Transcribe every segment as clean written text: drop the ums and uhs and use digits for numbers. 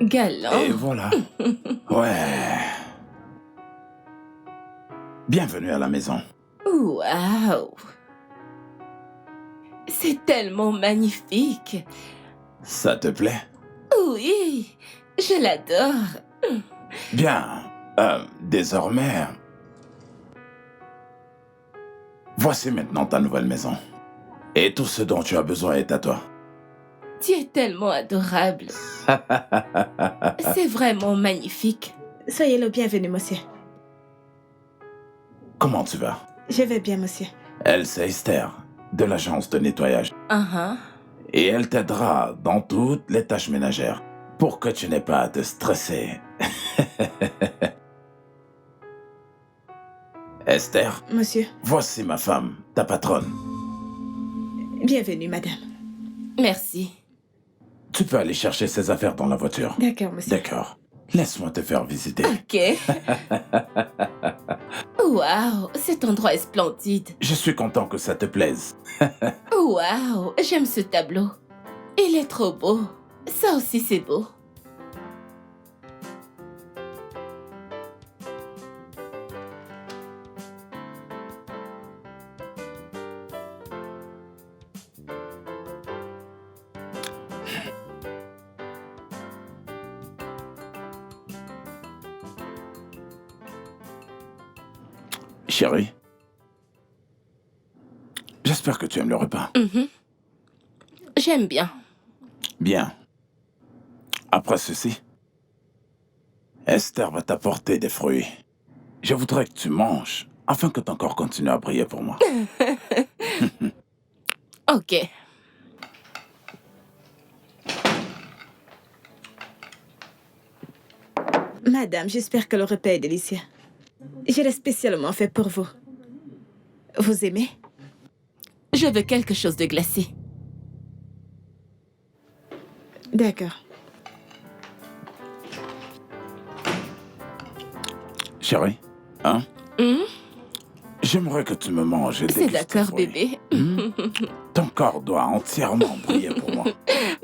Galant. Et voilà. Ouais. Bienvenue à la maison. Waouh! C'est tellement magnifique. Ça te plaît? Oui, je l'adore. Bien. Désormais... Voici maintenant ta nouvelle maison. Et tout ce dont tu as besoin est à toi. Tu es tellement adorable. C'est vraiment magnifique. Soyez le bienvenu, monsieur. Comment tu vas? Je vais bien, monsieur. Elle, c'est Esther, de l'agence de nettoyage. Et elle t'aidera dans toutes les tâches ménagères pour que tu n'aies pas à te stresser. Esther, Monsieur. voici ma femme, ta patronne. Bienvenue, madame. Merci. Tu peux aller chercher ses affaires dans la voiture. D'accord, monsieur. D'accord. Laisse-moi te faire visiter. Ok. Waouh, cet endroit est splendide. Je suis content que ça te plaise. Waouh, j'aime ce tableau. Il est trop beau. Ça aussi, c'est beau. Chérie, j'espère que tu aimes le repas. J'aime bien. Bien. Après ceci, Esther va t'apporter des fruits. Je voudrais que tu manges afin que ton corps continue à briller pour moi. Ok. Madame, j'espère que le repas est délicieux. Je l'ai spécialement fait pour vous. Vous aimez? Je veux quelque chose de glacé. D'accord. Chérie, j'aimerais que tu me manges. C'est d'accord, bébé. Ton corps doit entièrement briller pour moi.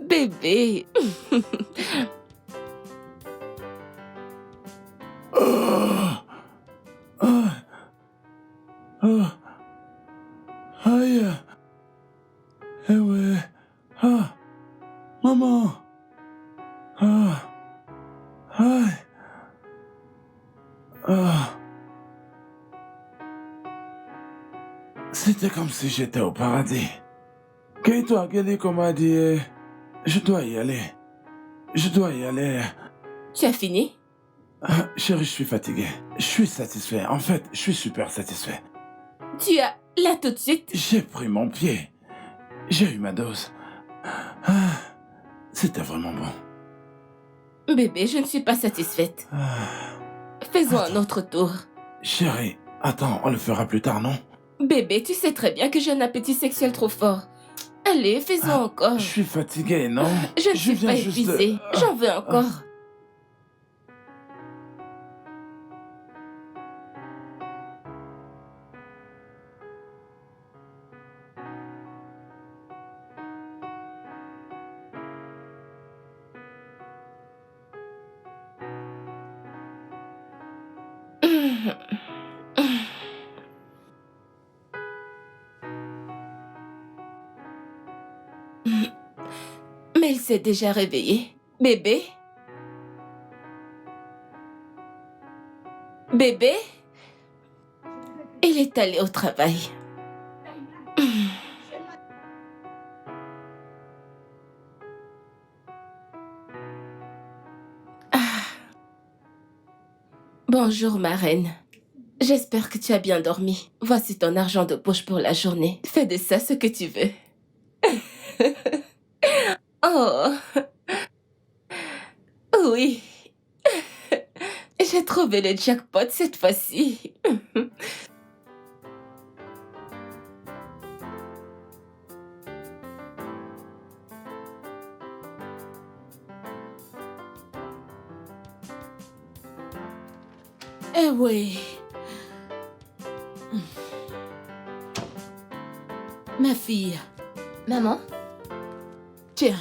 Bébé. Aïe. Eh ouais. Ah. Maman. Ah. Aïe. Ah. C'était comme si j'étais au paradis. Toi, Kelly, m'a dit, je dois y aller. Je dois y aller. Tu as fini? Chérie, je suis fatigué. Je suis satisfait. En fait, je suis super satisfait. Tu as... Là tout de suite? J'ai pris mon pied. J'ai eu ma dose. C'était vraiment bon. Bébé, je ne suis pas satisfaite. Faisons un autre tour. Chérie, attends, on le fera plus tard, non? Bébé, tu sais très bien que j'ai un appétit sexuel trop fort. Allez, faisons encore. Je suis fatigué, non? Je ne suis pas épuisée. J'en veux encore. Mais il s'est déjà réveillé. Bébé? Bébé? Il est allé au travail. Bonjour, ma reine. J'espère que tu as bien dormi. Voici ton argent de poche pour la journée. Fais de ça ce que tu veux. Oh. Oui. J'ai trouvé le jackpot cette fois-ci. Eh oui. Ma fille. Maman? Tiens.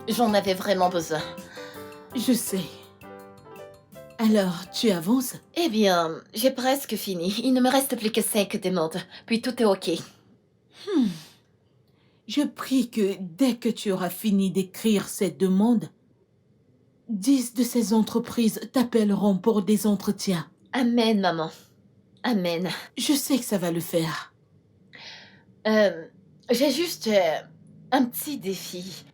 J'en avais vraiment besoin. Je sais. Alors, tu avances? Eh bien, j'ai presque fini. Il ne me reste plus que 5 demandes. Puis tout est OK. Je prie que dès que tu auras fini d'écrire ces demandes, 10 de ces entreprises t'appelleront pour des entretiens. Amen, maman. Amen. Je sais que ça va le faire. J'ai juste un petit défi.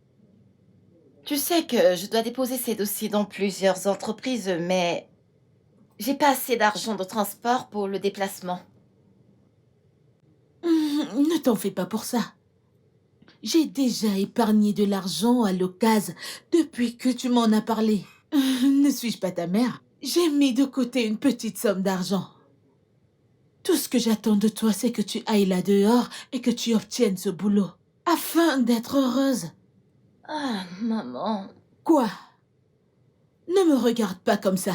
Tu sais que je dois déposer ces dossiers dans plusieurs entreprises, mais j'ai pas assez d'argent de transport pour le déplacement. Ne t'en fais pas pour ça. J'ai déjà épargné de l'argent à l'occasion depuis que tu m'en as parlé. Ne suis-je pas ta mère? J'ai mis de côté une petite somme d'argent. Tout ce que j'attends de toi, c'est que tu ailles là dehors et que tu obtiennes ce boulot, afin d'être heureuse. Ah, maman. Quoi? Ne me regarde pas comme ça.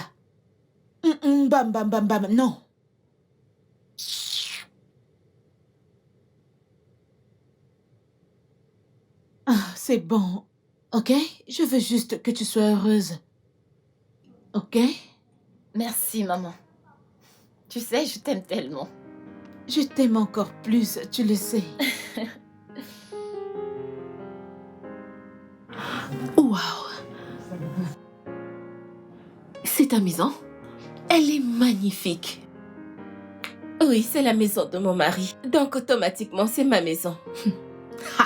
Bam, bam, bam, bam, non. Ah, c'est bon, ok? Je veux juste que tu sois heureuse. Ok? Merci, maman. Tu sais, je t'aime tellement. Je t'aime encore plus, tu le sais. Waouh! C'est ta maison? Elle est magnifique. Oui, c'est la maison de mon mari. Donc automatiquement, c'est ma maison. Ha!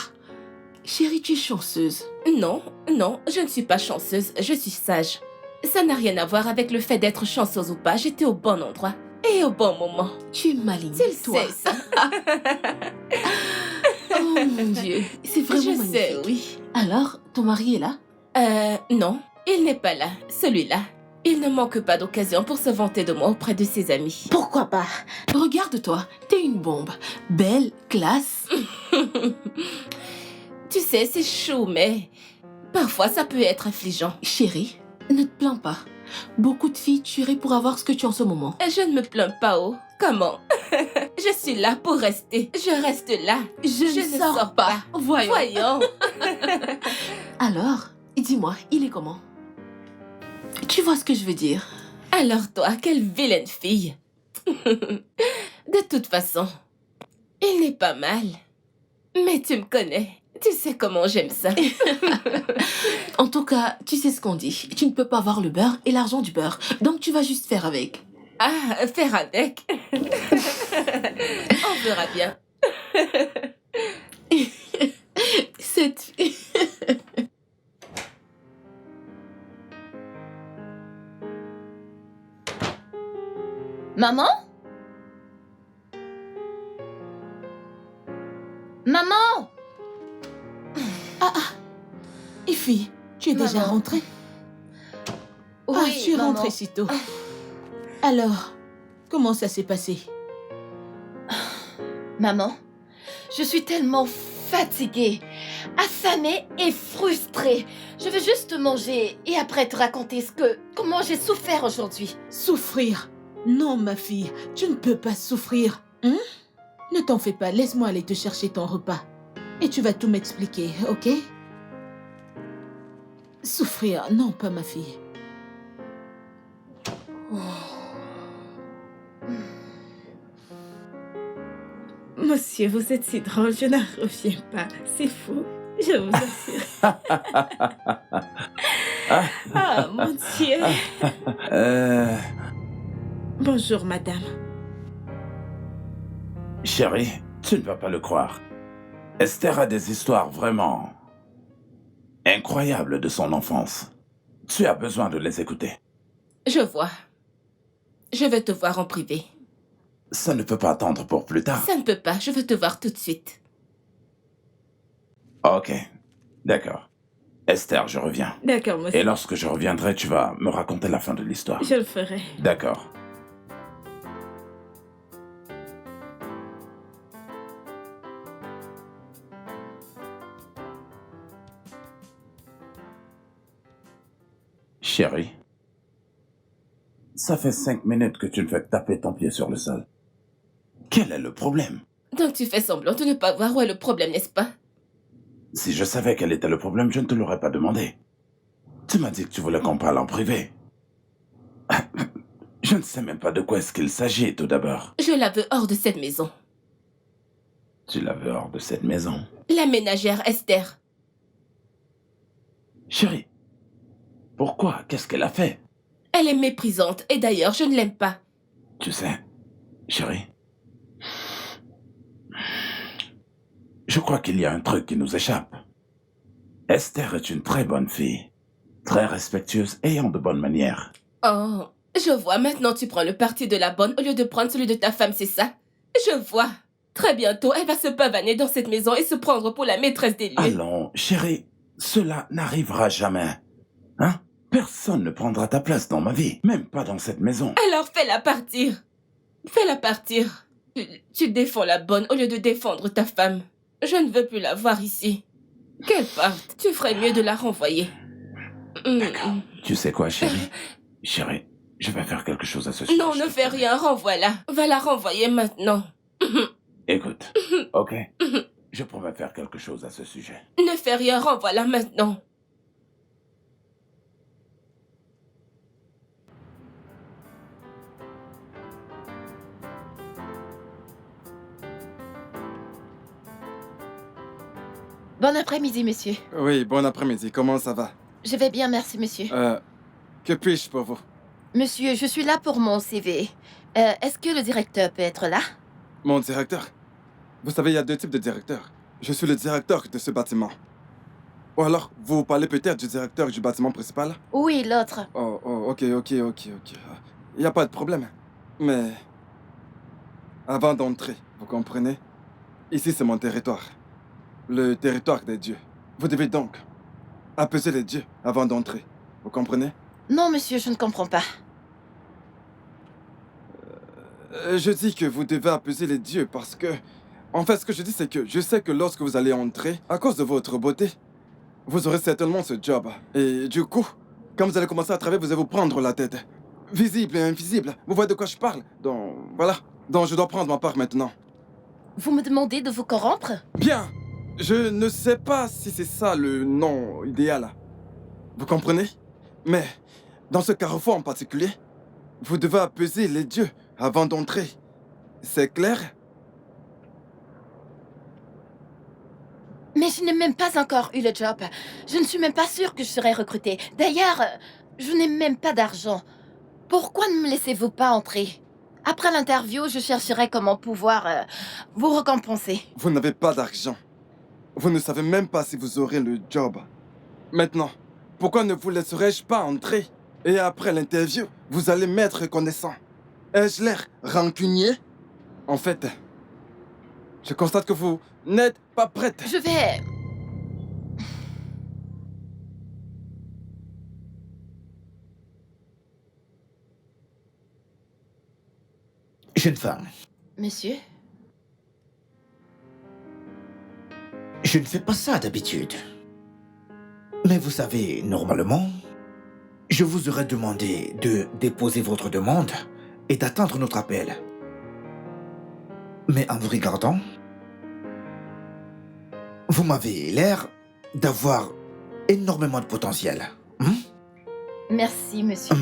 Chérie, tu es chanceuse. Non, non, je ne suis pas chanceuse, je suis sage. Ça n'a rien à voir avec le fait d'être chanceuse ou pas, j'étais au bon endroit et au bon moment. Tu es maligne, Tu toi. sais ça. Oh mon Dieu, c'est vraiment Je magnifique. sais, oui. Alors, ton mari est là? Non, il n'est pas là, celui-là. Il ne manque pas d'occasion pour se vanter de moi auprès de ses amis. Pourquoi pas? Regarde-toi, t'es une bombe. Belle, classe. Tu sais, c'est chou, mais parfois ça peut être affligeant. Chérie, ne te plains pas. Beaucoup de filles tueraient pour avoir ce que tu as en ce moment. Je ne me plains pas, oh. Comment? Je suis là pour rester. Je reste là. Je ne sors pas. Voyons. Voyons. Alors, dis-moi, il est comment? Tu vois ce que je veux dire? Alors toi, quelle vilaine fille. De toute façon, il n'est pas mal. Mais tu me connais. Tu sais comment j'aime ça. En tout cas, tu sais ce qu'on dit. Tu ne peux pas avoir le beurre et l'argent du beurre. Donc tu vas juste faire avec. Ah, faire avec. On verra bien. Cette fille... Maman? Maman? Ify, tu es déjà Maman. rentrée? Oui, Ah, tu es maman. rentrée si tôt. Alors, comment ça s'est passé? Maman, je suis tellement fatiguée, affamée et frustrée. Je veux juste manger et après te raconter comment j'ai souffert aujourd'hui. Souffrir? Non, ma fille, tu ne peux pas souffrir. Hein? Ne t'en fais pas, laisse-moi aller te chercher ton repas. Et tu vas tout m'expliquer, ok? Souffrir? Non, pas ma fille. Monsieur, vous êtes si drôle, je n'en reviens pas. C'est fou, je vous assure. Ah, mon Dieu. Bonjour, madame. Chérie, tu ne vas pas le croire. Esther a des histoires vraiment incroyables de son enfance. Tu as besoin de les écouter. Je vois. Je veux te voir en privé. Ça ne peut pas attendre pour plus tard. Ça ne peut pas, je veux te voir tout de suite. Ok, d'accord. Esther, je reviens. D'accord, monsieur. Et lorsque je reviendrai, tu vas me raconter la fin de l'histoire. Je le ferai. D'accord. Chérie, ça fait 5 minutes que tu ne fais que taper ton pied sur le sol. Quel est le problème? Donc tu fais semblant de ne pas voir où est le problème, n'est-ce pas? Si je savais quel était le problème, je ne te l'aurais pas demandé. Tu m'as dit que tu voulais qu'on parle en privé. Je ne sais même pas de quoi est-ce qu'il s'agit, tout d'abord. Je la veux hors de cette maison. Tu la veux hors de cette maison. La ménagère Esther. Chérie, pourquoi? Qu'est-ce qu'elle a fait? Elle est méprisante et d'ailleurs, je ne l'aime pas. Tu sais, chérie, je crois qu'il y a un truc qui nous échappe. Esther est une très bonne fille, très respectueuse et ayant de bonnes manières. Oh, je vois, maintenant tu prends le parti de la bonne au lieu de prendre celui de ta femme, c'est ça? Je vois. Très bientôt, elle va se pavaner dans cette maison et se prendre pour la maîtresse des lieux. Allons, chérie, cela n'arrivera jamais. Hein? Personne ne prendra ta place dans ma vie, même pas dans cette maison. Alors fais-la partir. Fais-la partir. Tu défends la bonne au lieu de défendre ta femme. Je ne veux plus la voir ici. Qu'elle parte. Tu ferais mieux de la renvoyer. Tu sais quoi, chérie? Chérie, je vais faire quelque chose à ce sujet. Non, ne fais rien, renvoie-la. Va la renvoyer maintenant. Écoute, ok? Je promets faire quelque chose à ce sujet. Ne fais rien, renvoie-la maintenant. Bon après-midi, monsieur. Oui, bon après-midi. Comment ça va? Je vais bien, merci, monsieur. Que puis-je pour vous? Monsieur, je suis là pour mon CV. Est-ce que le directeur peut être là? Mon directeur? Vous savez, il y a 2 types de directeurs. Je suis le directeur de ce bâtiment. Ou alors, vous parlez peut-être du directeur du bâtiment principal? Oui, l'autre. Oh, ok. Il n'y a pas de problème. Mais... avant d'entrer, vous comprenez? Ici, c'est mon territoire. Le territoire des dieux. Vous devez donc apaiser les dieux avant d'entrer. Vous comprenez? Non, monsieur, je ne comprends pas. Je dis que vous devez apaiser les dieux parce que... En fait, ce que je dis, c'est que je sais que lorsque vous allez entrer, à cause de votre beauté, vous aurez certainement ce job. Et du coup, quand vous allez commencer à travailler, vous allez vous prendre la tête. Visible et invisible. Vous voyez de quoi je parle? Donc, voilà. Donc, je dois prendre ma part maintenant. Vous me demandez de vous corrompre? Bien. Je ne sais pas si c'est ça le nom idéal. Vous comprenez? Mais, dans ce carrefour en particulier, vous devez apaiser les dieux avant d'entrer. C'est clair? Mais je n'ai même pas encore eu le job. Je ne suis même pas sûre que je serai recrutée. D'ailleurs, je n'ai même pas d'argent. Pourquoi ne me laissez-vous pas entrer? Après l'interview, je chercherai comment pouvoir vous récompenser. Vous n'avez pas d'argent. Vous ne savez même pas si vous aurez le job. Maintenant, pourquoi ne vous laisserai-je pas entrer? Et après l'interview, vous allez m'être reconnaissant. Ai-je l'air rancunier? En fait, je constate que vous n'êtes pas prête. Je vais... Jeune femme, Monsieur? je ne fais pas ça d'habitude. Mais vous savez, normalement, je vous aurais demandé de déposer votre demande et d'attendre notre appel. Mais en vous regardant, vous m'avez l'air d'avoir énormément de potentiel. Merci, monsieur.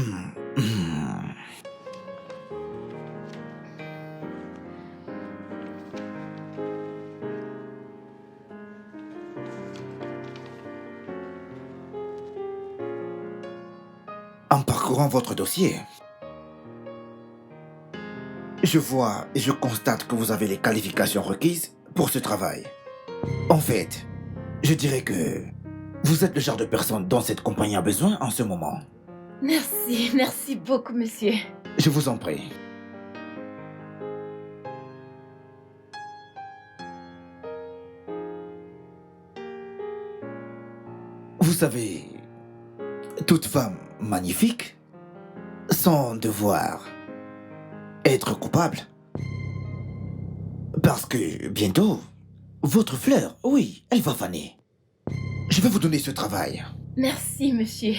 En parcourant votre dossier, je vois et je constate que vous avez les qualifications requises pour ce travail. En fait, je dirais que vous êtes le genre de personne dont cette compagnie a besoin en ce moment. Merci beaucoup, monsieur. Je vous en prie. Vous savez, toute femme magnifique, sans devoir être coupable. Parce que bientôt, votre fleur, oui, elle va faner. Je vais vous donner ce travail. Merci, monsieur.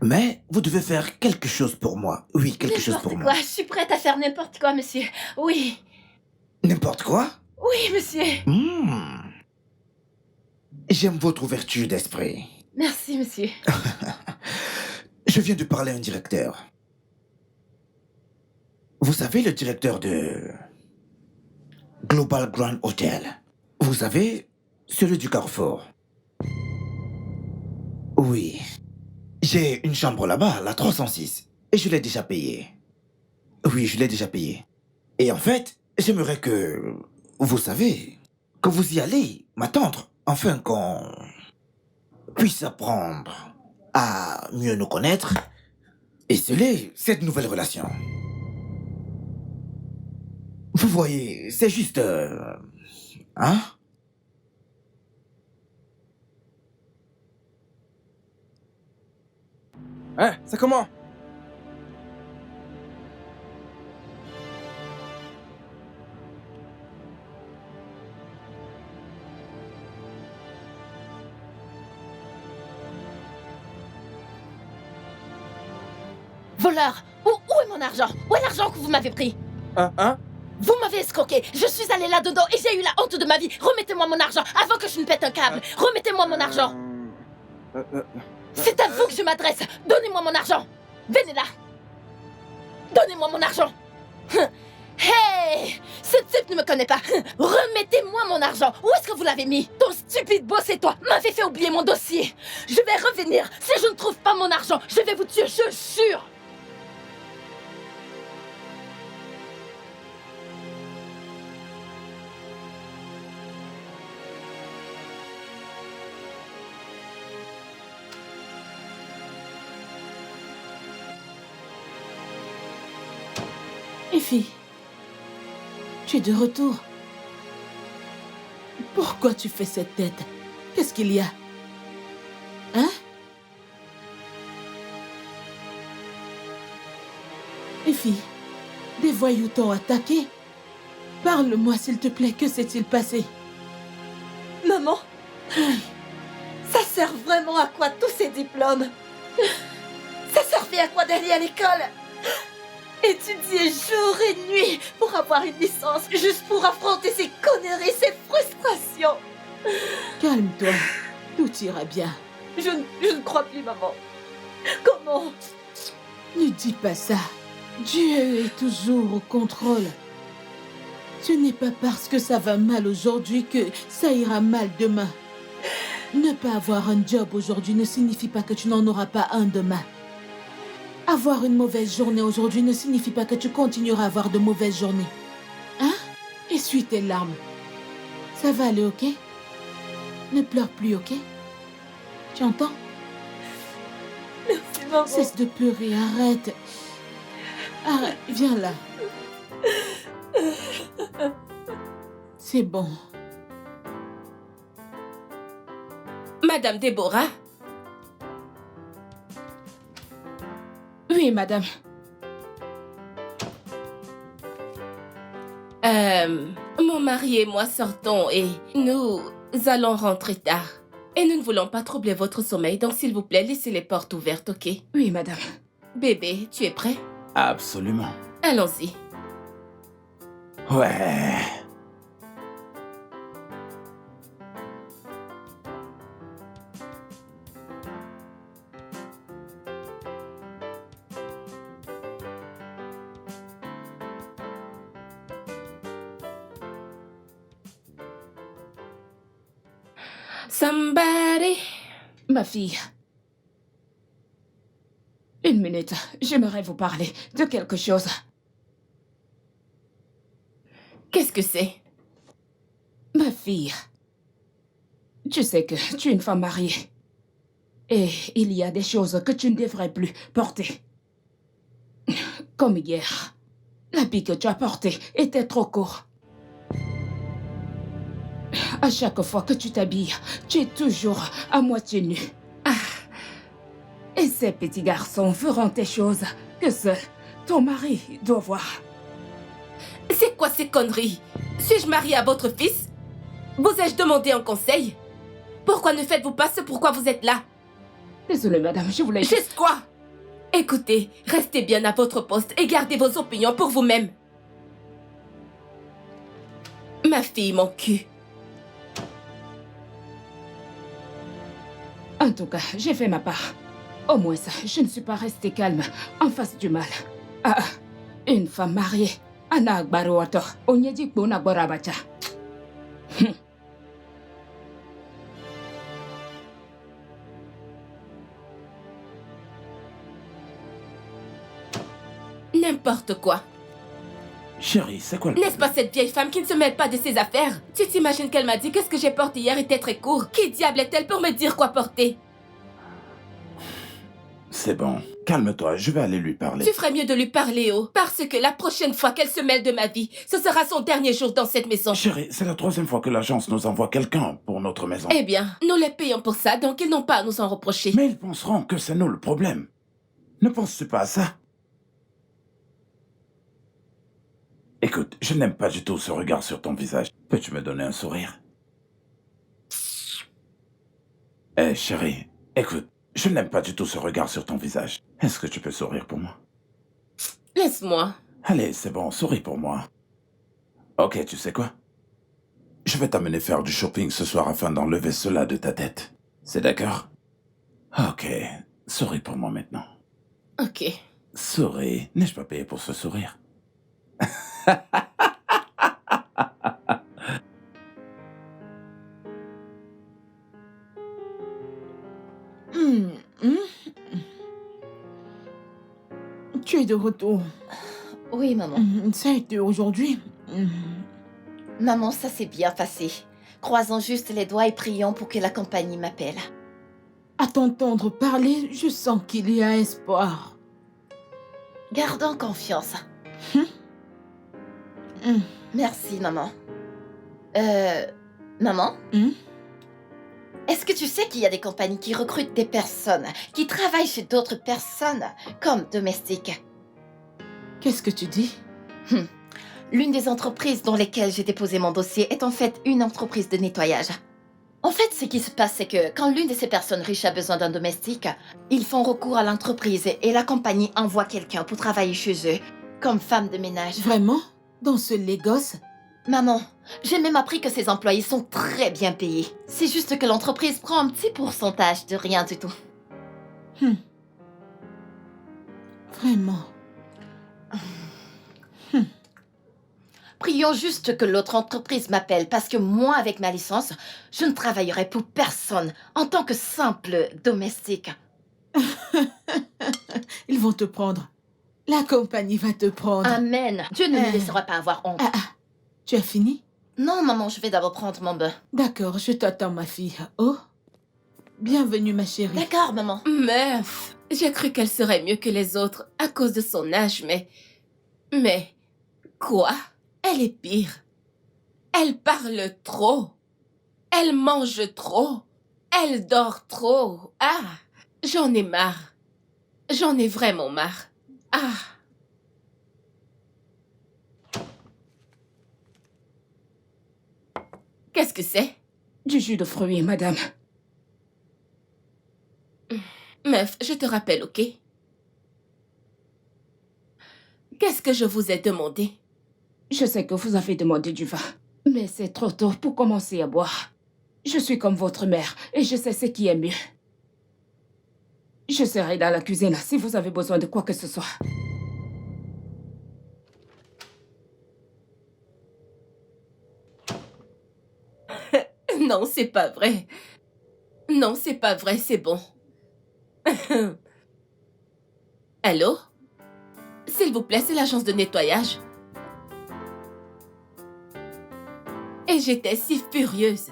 Mais vous devez faire quelque chose pour moi. Oui, quelque chose pour N'importe moi. quoi, je suis prête à faire n'importe quoi, monsieur. Oui, N'importe quoi? oui, monsieur. J'aime votre ouverture d'esprit. Merci, monsieur. Je viens de parler à un directeur. Vous savez, le directeur de Global Grand Hotel. Vous savez, celui du Carrefour. Oui. J'ai une chambre là-bas, la 306. Et je l'ai déjà payée. Oui, je l'ai déjà payée. Et en fait, j'aimerais que, vous savez, que vous y allez m'attendre, afin qu'on puisse apprendre à mieux nous connaître et sceller cette nouvelle relation. Vous voyez, c'est juste... hein? Hein, c'est comment? Voleur, où est mon argent? Où est l'argent que vous m'avez pris? Hein? Vous m'avez escroqué. Je suis allée là-dedans et j'ai eu la honte de ma vie. Remettez-moi mon argent avant que je ne pète un câble. Remettez-moi mon argent. C'est à vous que je m'adresse. Donnez-moi mon argent. Venez là. Donnez-moi mon argent. Hey! Ce type ne me connaît pas. Remettez-moi mon argent. Où est-ce que vous l'avez mis? Ton stupide boss et toi m'avez fait oublier mon dossier. Je vais revenir. Si je ne trouve pas mon argent, je vais vous tuer, je jure. Effie, tu es de retour. Pourquoi tu fais cette tête? Qu'est-ce qu'il y a? Hein? Effie, des voyous t'ont attaqué? Parle-moi s'il te plaît, que s'est-il passé? Maman, ça sert vraiment à quoi tous ces diplômes? Ça servait à quoi d'aller à l'école? Étudier jour et nuit pour avoir une licence, juste pour affronter ces conneries, ces frustrations. Calme-toi, tout ira bien. Je ne crois plus, maman. Comment? Ne dis pas ça. Dieu est toujours au contrôle. Ce n'est pas parce que ça va mal aujourd'hui que ça ira mal demain. Ne pas avoir un job aujourd'hui ne signifie pas que tu n'en auras pas un demain. Avoir une mauvaise journée aujourd'hui ne signifie pas que tu continueras à avoir de mauvaises journées. Hein? Essuie tes larmes. Ça va aller, ok? Ne pleure plus, ok? Tu entends? Merci, maman. Cesse de pleurer, arrête. Arrête, viens là. C'est bon. Madame Déborah? Oui, madame. Mon mari et moi sortons et nous allons rentrer tard. Et nous ne voulons pas troubler votre sommeil, donc s'il vous plaît, laissez les portes ouvertes, ok? Oui, madame. Bébé, tu es prêt? Absolument. Allons-y. Ouais. Somebody. Ma fille. Une minute, j'aimerais vous parler de quelque chose. Qu'est-ce que c'est? Ma fille. Tu sais que tu es une femme mariée. Et il y a des choses que tu ne devrais plus porter. Comme hier. L'habit que tu as porté était trop court. À chaque fois que tu t'habilles, tu es toujours à moitié nu. Ah. Et ces petits garçons feront des choses que seul ton mari doit voir. C'est quoi ces conneries? Suis-je mariée à votre fils? Vous ai-je demandé un conseil? Pourquoi ne faites-vous pas ce pourquoi vous êtes là? Désolée, madame, je voulais... Juste quoi? Écoutez, restez bien à votre poste et gardez vos opinions pour vous-même. Ma fille, mon cul. En tout cas, j'ai fait ma part. Au moins ça, je ne suis pas restée calme en face du mal. Ah, une femme mariée. Ana agbaro oto. Onyeji kpo na gbora abacha. N'importe quoi. Chérie, c'est quoi le N'est-ce pas problème? cette vieille femme qui ne se mêle pas de ses affaires? Tu t'imagines qu'elle m'a dit que ce que j'ai porté hier était très court? Qui diable est-elle pour me dire quoi porter? C'est bon. Calme-toi, je vais aller lui parler. Tu ferais mieux de lui parler, oh. Parce que la prochaine fois qu'elle se mêle de ma vie, ce sera son dernier jour dans cette maison. Chérie, c'est la 3e fois que l'agence nous envoie quelqu'un pour notre maison. Eh bien, nous les payons pour ça, donc ils n'ont pas à nous en reprocher. Mais ils penseront que c'est nous le problème. Ne penses-tu pas à ça? Écoute, je n'aime pas du tout ce regard sur ton visage. Peux-tu me donner un sourire? Eh, chérie, écoute, je n'aime pas du tout ce regard sur ton visage. Est-ce que tu peux sourire pour moi? Laisse-moi. Allez, c'est bon, souris pour moi. Ok, tu sais quoi? Je vais t'amener faire du shopping ce soir afin d'enlever cela de ta tête. C'est d'accord? Ok, souris pour moi maintenant. Ok. Souris, n'ai-je pas payé pour ce sourire? Tu es de retour. Oui, maman. Ça a été aujourd'hui. Maman, ça s'est bien passé. Croisons juste les doigts et prions pour que la compagnie m'appelle. À t'entendre parler, je sens qu'il y a espoir. Gardons confiance. Merci, maman. Maman? Est-ce que tu sais qu'il y a des compagnies qui recrutent des personnes, qui travaillent chez d'autres personnes, comme domestiques? Qu'est-ce que tu dis? L'une des entreprises dans lesquelles j'ai déposé mon dossier est en fait une entreprise de nettoyage. En fait, ce qui se passe, c'est que quand l'une de ces personnes riches a besoin d'un domestique, ils font recours à l'entreprise et la compagnie envoie quelqu'un pour travailler chez eux, comme femme de ménage. Vraiment? Dans ce Lagos? Maman, j'ai même appris que ces employés sont très bien payés. C'est juste que l'entreprise prend un petit pourcentage de rien du tout. Vraiment? Prions juste que l'autre entreprise m'appelle parce que moi, avec ma licence, je ne travaillerai pour personne en tant que simple domestique. Ils vont te prendre. La compagnie va te prendre. Amen. Dieu ne me laissera pas avoir honte. Tu as fini? Non, maman, je vais d'abord prendre mon bain. D'accord, je t'attends, ma fille. Oh, bienvenue, ma chérie. D'accord, maman. Meuf, j'ai cru qu'elle serait mieux que les autres à cause de son âge, mais... Quoi? Elle est pire. Elle parle trop. Elle mange trop. Elle dort trop. Ah, j'en ai marre. J'en ai vraiment marre. Ah. Qu'est-ce que c'est? Du jus de fruits, madame. Meuf, je te rappelle, ok? Qu'est-ce que je vous ai demandé? Je sais que vous avez demandé du vin, mais c'est trop tôt pour commencer à boire. Je suis comme votre mère et je sais ce qui est mieux. Je serai dans la cuisine si vous avez besoin de quoi que ce soit. Non, c'est pas vrai. Non, c'est pas vrai, c'est bon. Allô? S'il vous plaît, c'est l'agence de nettoyage. Et j'étais si furieuse.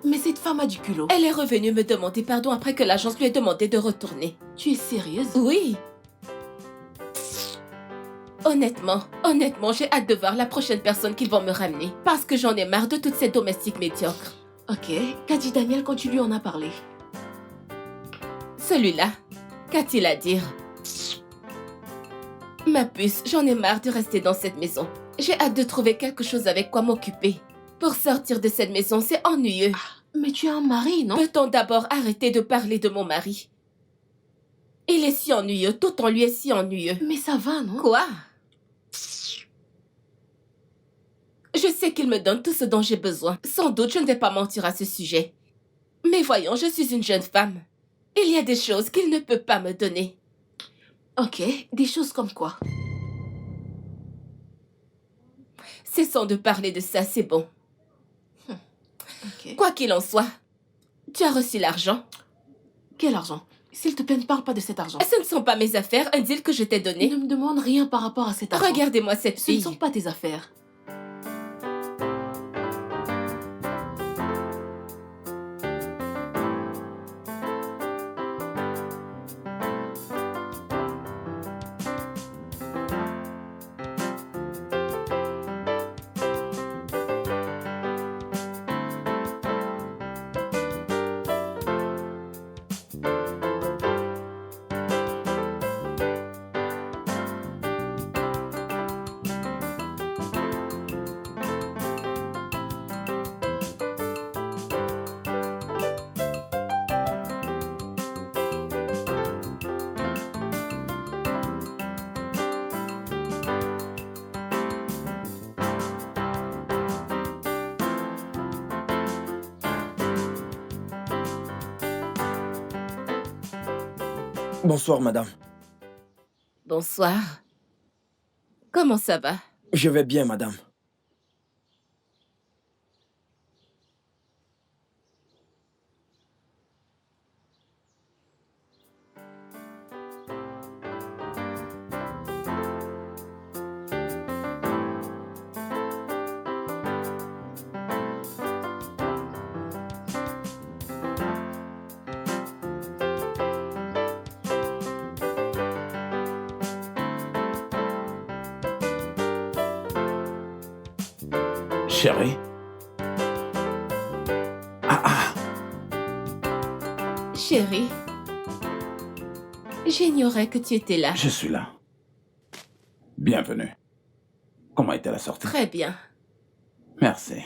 Mais cette femme a du culot. Elle est revenue me demander pardon après que l'agence lui ait demandé de retourner. Tu es sérieuse? Oui. Honnêtement, j'ai hâte de voir la prochaine personne qu'ils vont me ramener. Parce que j'en ai marre de toutes ces domestiques médiocres. Ok, qu'a dit Daniel quand tu lui en as parlé? Celui-là, qu'a-t-il à dire? Ma puce, j'en ai marre de rester dans cette maison. J'ai hâte de trouver quelque chose avec quoi m'occuper. Pour sortir de cette maison, c'est ennuyeux. Mais tu as un mari, non? Peut-on d'abord arrêter de parler de mon mari? Il est si ennuyeux, tout en lui est si ennuyeux. Mais ça va, non? Quoi? Je sais qu'il me donne tout ce dont j'ai besoin. Sans doute, je ne vais pas mentir à ce sujet. Mais voyons, je suis une jeune femme. Il y a des choses qu'il ne peut pas me donner. Ok, des choses comme quoi? Cessons de parler de ça, c'est bon. Ok. Quoi qu'il en soit, tu as reçu l'argent. Quel argent? S'il te plaît, ne parle pas de cet argent. Ce ne sont pas mes affaires, un deal que je t'ai donné. Ne me demande rien par rapport à cet argent. Regardez-moi cette Ce ne fille. sont pas tes affaires. Bonsoir, madame. Bonsoir. Comment ça va? Je vais bien, madame. Chérie? Ah, Chérie, j'ignorais que tu étais là. je suis là. Bienvenue. Comment était la sortie? Très bien. Merci.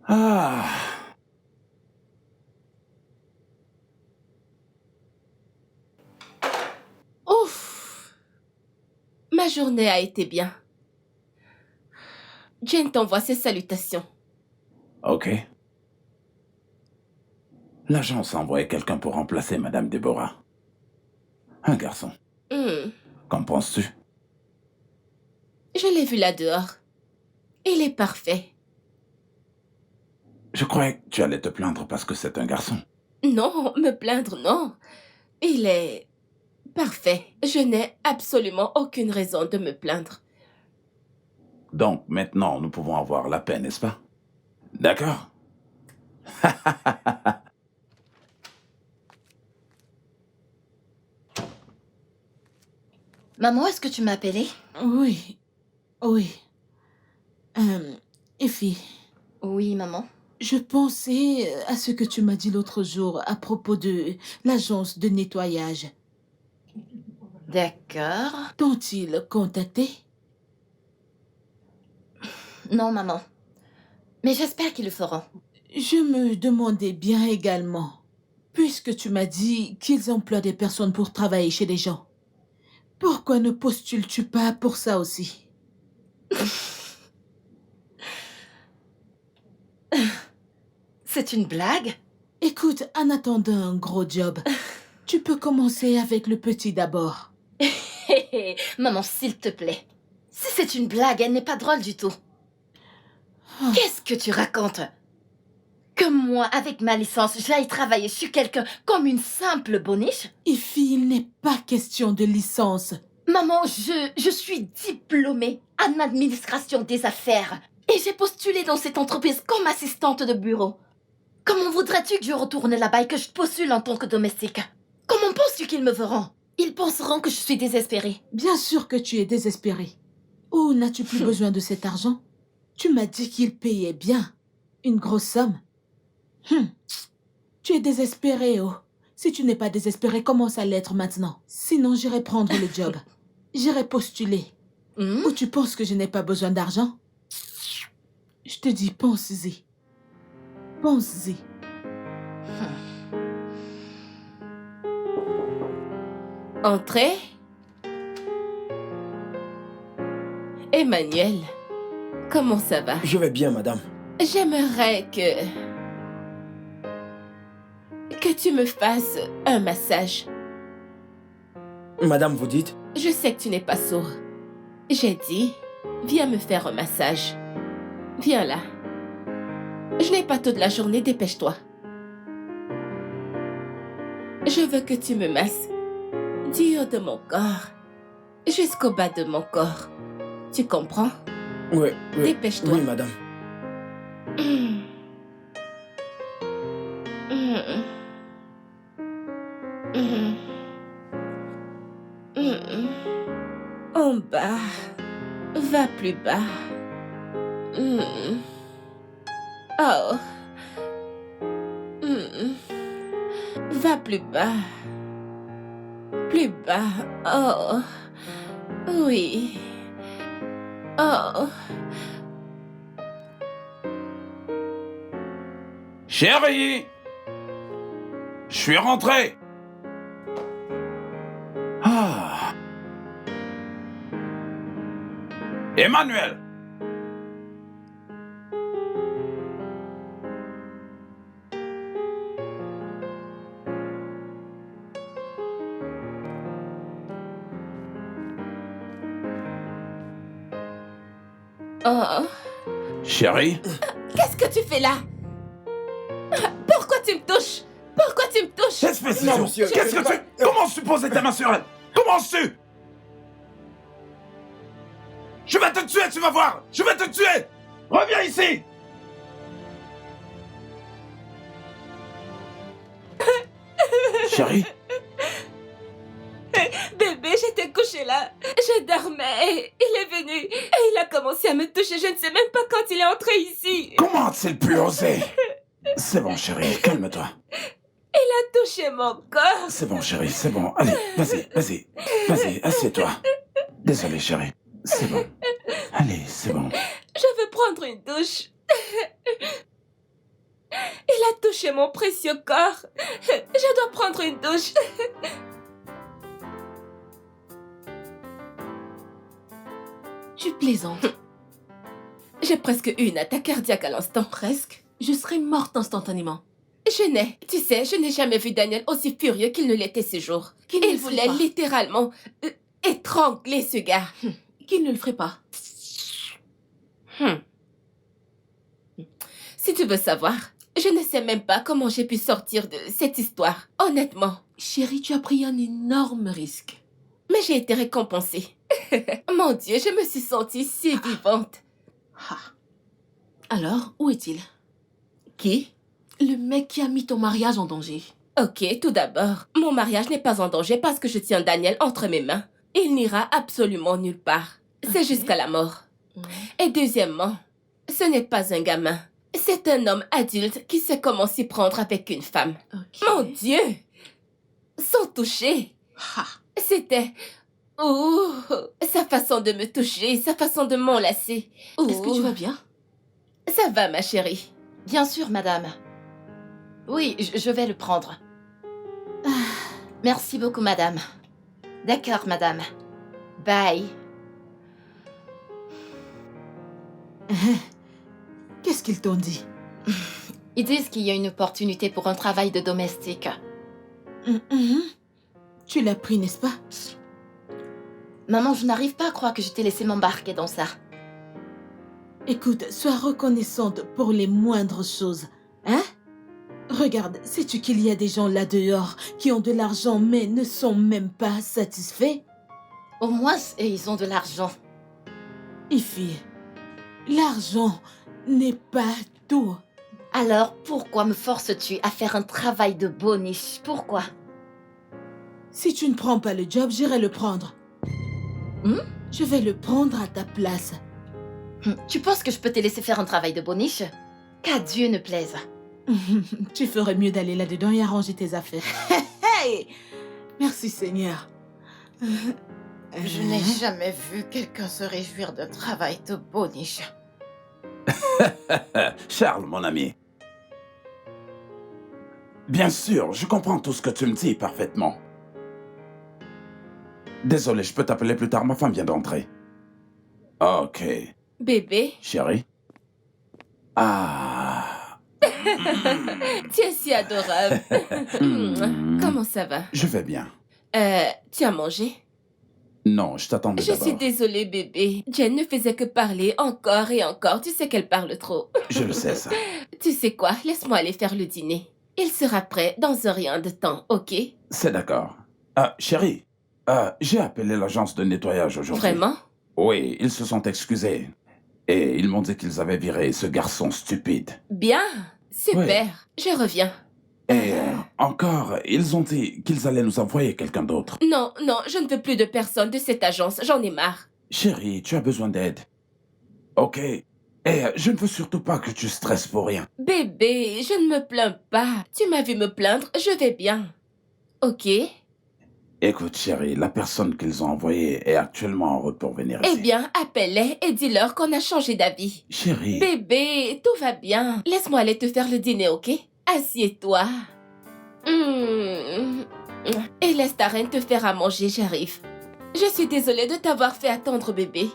Ah. Ouf! Ma journée a été bien. Jane t'envoie ses salutations. Ok. L'agence a envoyé quelqu'un pour remplacer Madame Deborah. Un garçon. Qu'en penses-tu? Je l'ai vu là dehors. Il est parfait. Je croyais que tu allais te plaindre parce que c'est un garçon. Non, me plaindre, non. Il est parfait. Je n'ai absolument aucune raison de me plaindre. Donc maintenant, nous pouvons avoir la paix, n'est-ce pas? D'accord? Maman, est-ce que tu m'as appelé? Oui, oui. Effie, Oui, maman. je pensais à ce que tu m'as dit l'autre jour à propos de l'agence de nettoyage. D'accord. T'ont-ils contacté? Non, maman. Mais j'espère qu'ils le feront. Je me demandais bien également, puisque tu m'as dit qu'ils emploient des personnes pour travailler chez les gens. Pourquoi ne postules-tu pas pour ça aussi? C'est une blague? Écoute, en attendant un gros job, tu peux commencer avec le petit d'abord. Hé hé, maman, s'il te plaît. Si c'est une blague, elle n'est pas drôle du tout. Qu'est-ce que tu racontes? Que moi, avec ma licence, j'aille travailler chez quelqu'un comme une simple boniche? Effie, il n'est pas question de licence. Maman, je suis diplômée en administration des affaires. Et j'ai postulé dans cette entreprise comme assistante de bureau. Comment voudrais-tu que je retourne là-bas et que je postule en tant que domestique? Comment penses-tu qu'ils me verront? Ils penseront que je suis désespérée. Bien sûr que tu es désespéré. Ou n'as-tu plus besoin de cet argent? Tu m'as dit qu'il payait bien. Une grosse somme. Tu es désespéré, oh. Si tu n'es pas désespéré, commence à l'être maintenant. Sinon, j'irai prendre le job. J'irai postuler. Ou tu penses que je n'ai pas besoin d'argent? Je te dis, pense-y. Pense-y. Entrez. Emmanuel, comment ça va? Je vais bien, madame. J'aimerais que que tu me fasses un massage. Madame, vous dites? Je sais que tu n'es pas sourd. J'ai dit, viens me faire un massage. Viens là. Je n'ai pas toute la journée, dépêche-toi. Je veux que tu me masses du haut de mon corps jusqu'au bas de mon corps. Tu comprends? Oui, oui. Dépêche-toi. Oui, madame. En bas. Va plus bas. Oh. Va plus bas. Plus bas. Oh. Oui. Oh. Chérie! Je suis rentré! Ah! Emmanuel! Oh. Chérie? Qu'est-ce que tu fais là? Pourquoi tu me touches? Pourquoi tu me touches? Espèce de Non, sourd. monsieur, Qu'est-ce que tu... Comment tu poses ta main sur elle? Comment tu... Je vais te tuer, tu vas voir! Je vais te tuer! Reviens ici! Chérie? Bébé, j'étais couchée là. Je dormais. Il est venu et il a commencé à me toucher. Je ne sais même pas quand il est entré ici. Comment a-t-il pu oser? C'est bon, chérie, calme-toi. Il a touché mon corps. C'est bon, chérie, c'est bon. Allez, vas-y, vas-y. Vas-y, assieds-toi. Désolé, chérie. C'est bon. Allez, c'est bon. Je veux prendre une douche. Il a touché mon précieux corps. Je dois prendre une douche. Tu plaisantes. J'ai presque eu une attaque cardiaque à l'instant. Presque. Je serais morte instantanément. Je n'ai jamais vu Daniel aussi furieux qu'il ne l'était ce jour. Qu'il ne Il le ferait voulait pas. littéralement étrangler ce gars. Qu'il ne le ferait pas. Si tu veux savoir, je ne sais même pas comment j'ai pu sortir de cette histoire, honnêtement. Chérie, tu as pris un énorme risque. Mais j'ai été récompensée. Mon Dieu, je me suis sentie si vivante. Ah. Alors, où est-il? Qui? Le mec qui a mis ton mariage en danger. Ok, tout d'abord, mon mariage n'est pas en danger parce que je tiens Daniel entre mes mains. Il n'ira absolument nulle part. C'est Ok. jusqu'à la mort. Ouais. Et deuxièmement, ce n'est pas un gamin. C'est un homme adulte qui sait comment s'y prendre avec une femme. Ok. Mon Dieu! Sans toucher. Ah. C'était... Ouh, sa façon de me toucher, sa façon de m'enlacer. Est-ce que tu vas bien? Ça va, ma chérie. Bien sûr, madame. Oui, je vais le prendre. Merci beaucoup, madame. D'accord, madame. Bye. Qu'est-ce qu'ils t'ont dit? Ils disent qu'il y a une opportunité pour un travail de domestique. Tu l'as pris, n'est-ce pas? Maman, je n'arrive pas à croire que je t'ai laissé m'embarquer dans ça. Écoute, sois reconnaissante pour les moindres choses, hein? Regarde, sais-tu qu'il y a des gens là dehors qui ont de l'argent mais ne sont même pas satisfaits? Au moins, ils ont de l'argent. Ify, l'argent n'est pas tout. Alors, pourquoi me forces-tu à faire un travail de boniche? Pourquoi? Si tu ne prends pas le job, j'irai le prendre. Je vais le prendre à ta place. Tu penses que je peux te laisser faire un travail de boniche? Qu'à Dieu ne plaise. Tu ferais mieux d'aller là-dedans et arranger tes affaires. Hey! Merci Seigneur. Je n'ai jamais vu quelqu'un se réjouir d'un travail de boniche. Charles, mon ami. Bien sûr, je comprends tout ce que tu me dis parfaitement. Désolé, je peux t'appeler plus tard, ma femme vient d'entrer. Ok. Bébé, Chérie? Ah... Tu es si adorable. Comment ça va? Je vais bien. Tu as mangé? Non, je t'attendais Je d'abord. suis désolée, bébé. Jen ne faisait que parler encore et encore. Tu sais qu'elle parle trop. Je le sais, ça. Tu sais quoi? Laisse-moi aller faire le dîner. Il sera prêt dans un rien de temps, ok? C'est d'accord. Chérie, j'ai appelé l'agence de nettoyage aujourd'hui. Vraiment? Oui, ils se sont excusés. Et ils m'ont dit qu'ils avaient viré ce garçon stupide. Bien. Super. Je reviens. Et encore, ils ont dit qu'ils allaient nous envoyer quelqu'un d'autre. Non, non, je ne veux plus de personne de cette agence. J'en ai marre. Chérie, tu as besoin d'aide. Ok. Et je ne veux surtout pas que tu stresses pour rien. Bébé, je ne me plains pas. Tu m'as vu me plaindre, je vais bien. Ok? Écoute, chérie, la personne qu'ils ont envoyée est actuellement en route pour venir ici. Eh bien, appelle-les et dis-leur qu'on a changé d'avis. Chérie. Bébé, tout va bien. Laisse-moi aller te faire le dîner, ok? Assieds-toi. Et laisse ta reine te faire à manger, j'arrive. Je suis désolée de t'avoir fait attendre, bébé.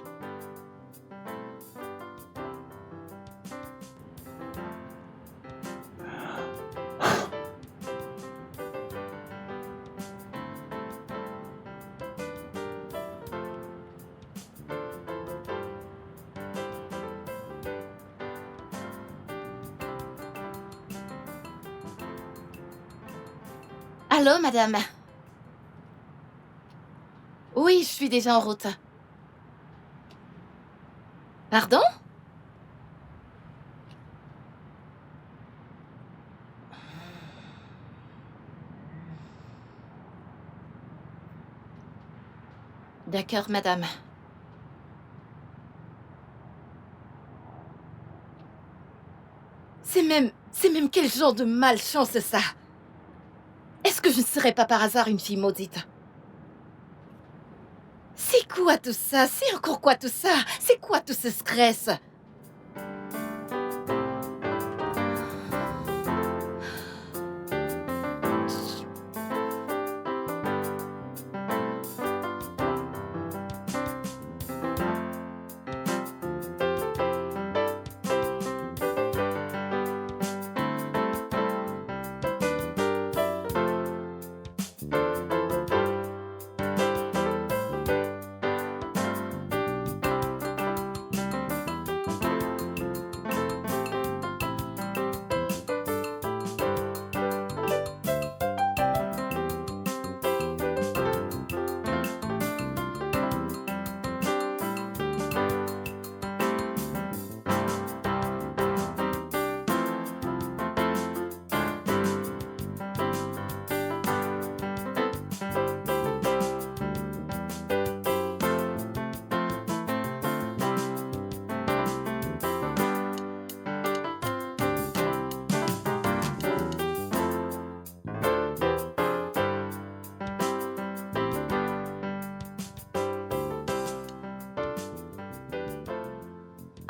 Allô, madame? Oui, je suis déjà en route. Pardon? D'accord, madame. C'est même quel genre de malchance, ça? Est-ce que je ne serais pas par hasard une fille maudite? C'est quoi tout ça? C'est encore quoi tout ça? C'est quoi tout ce stress?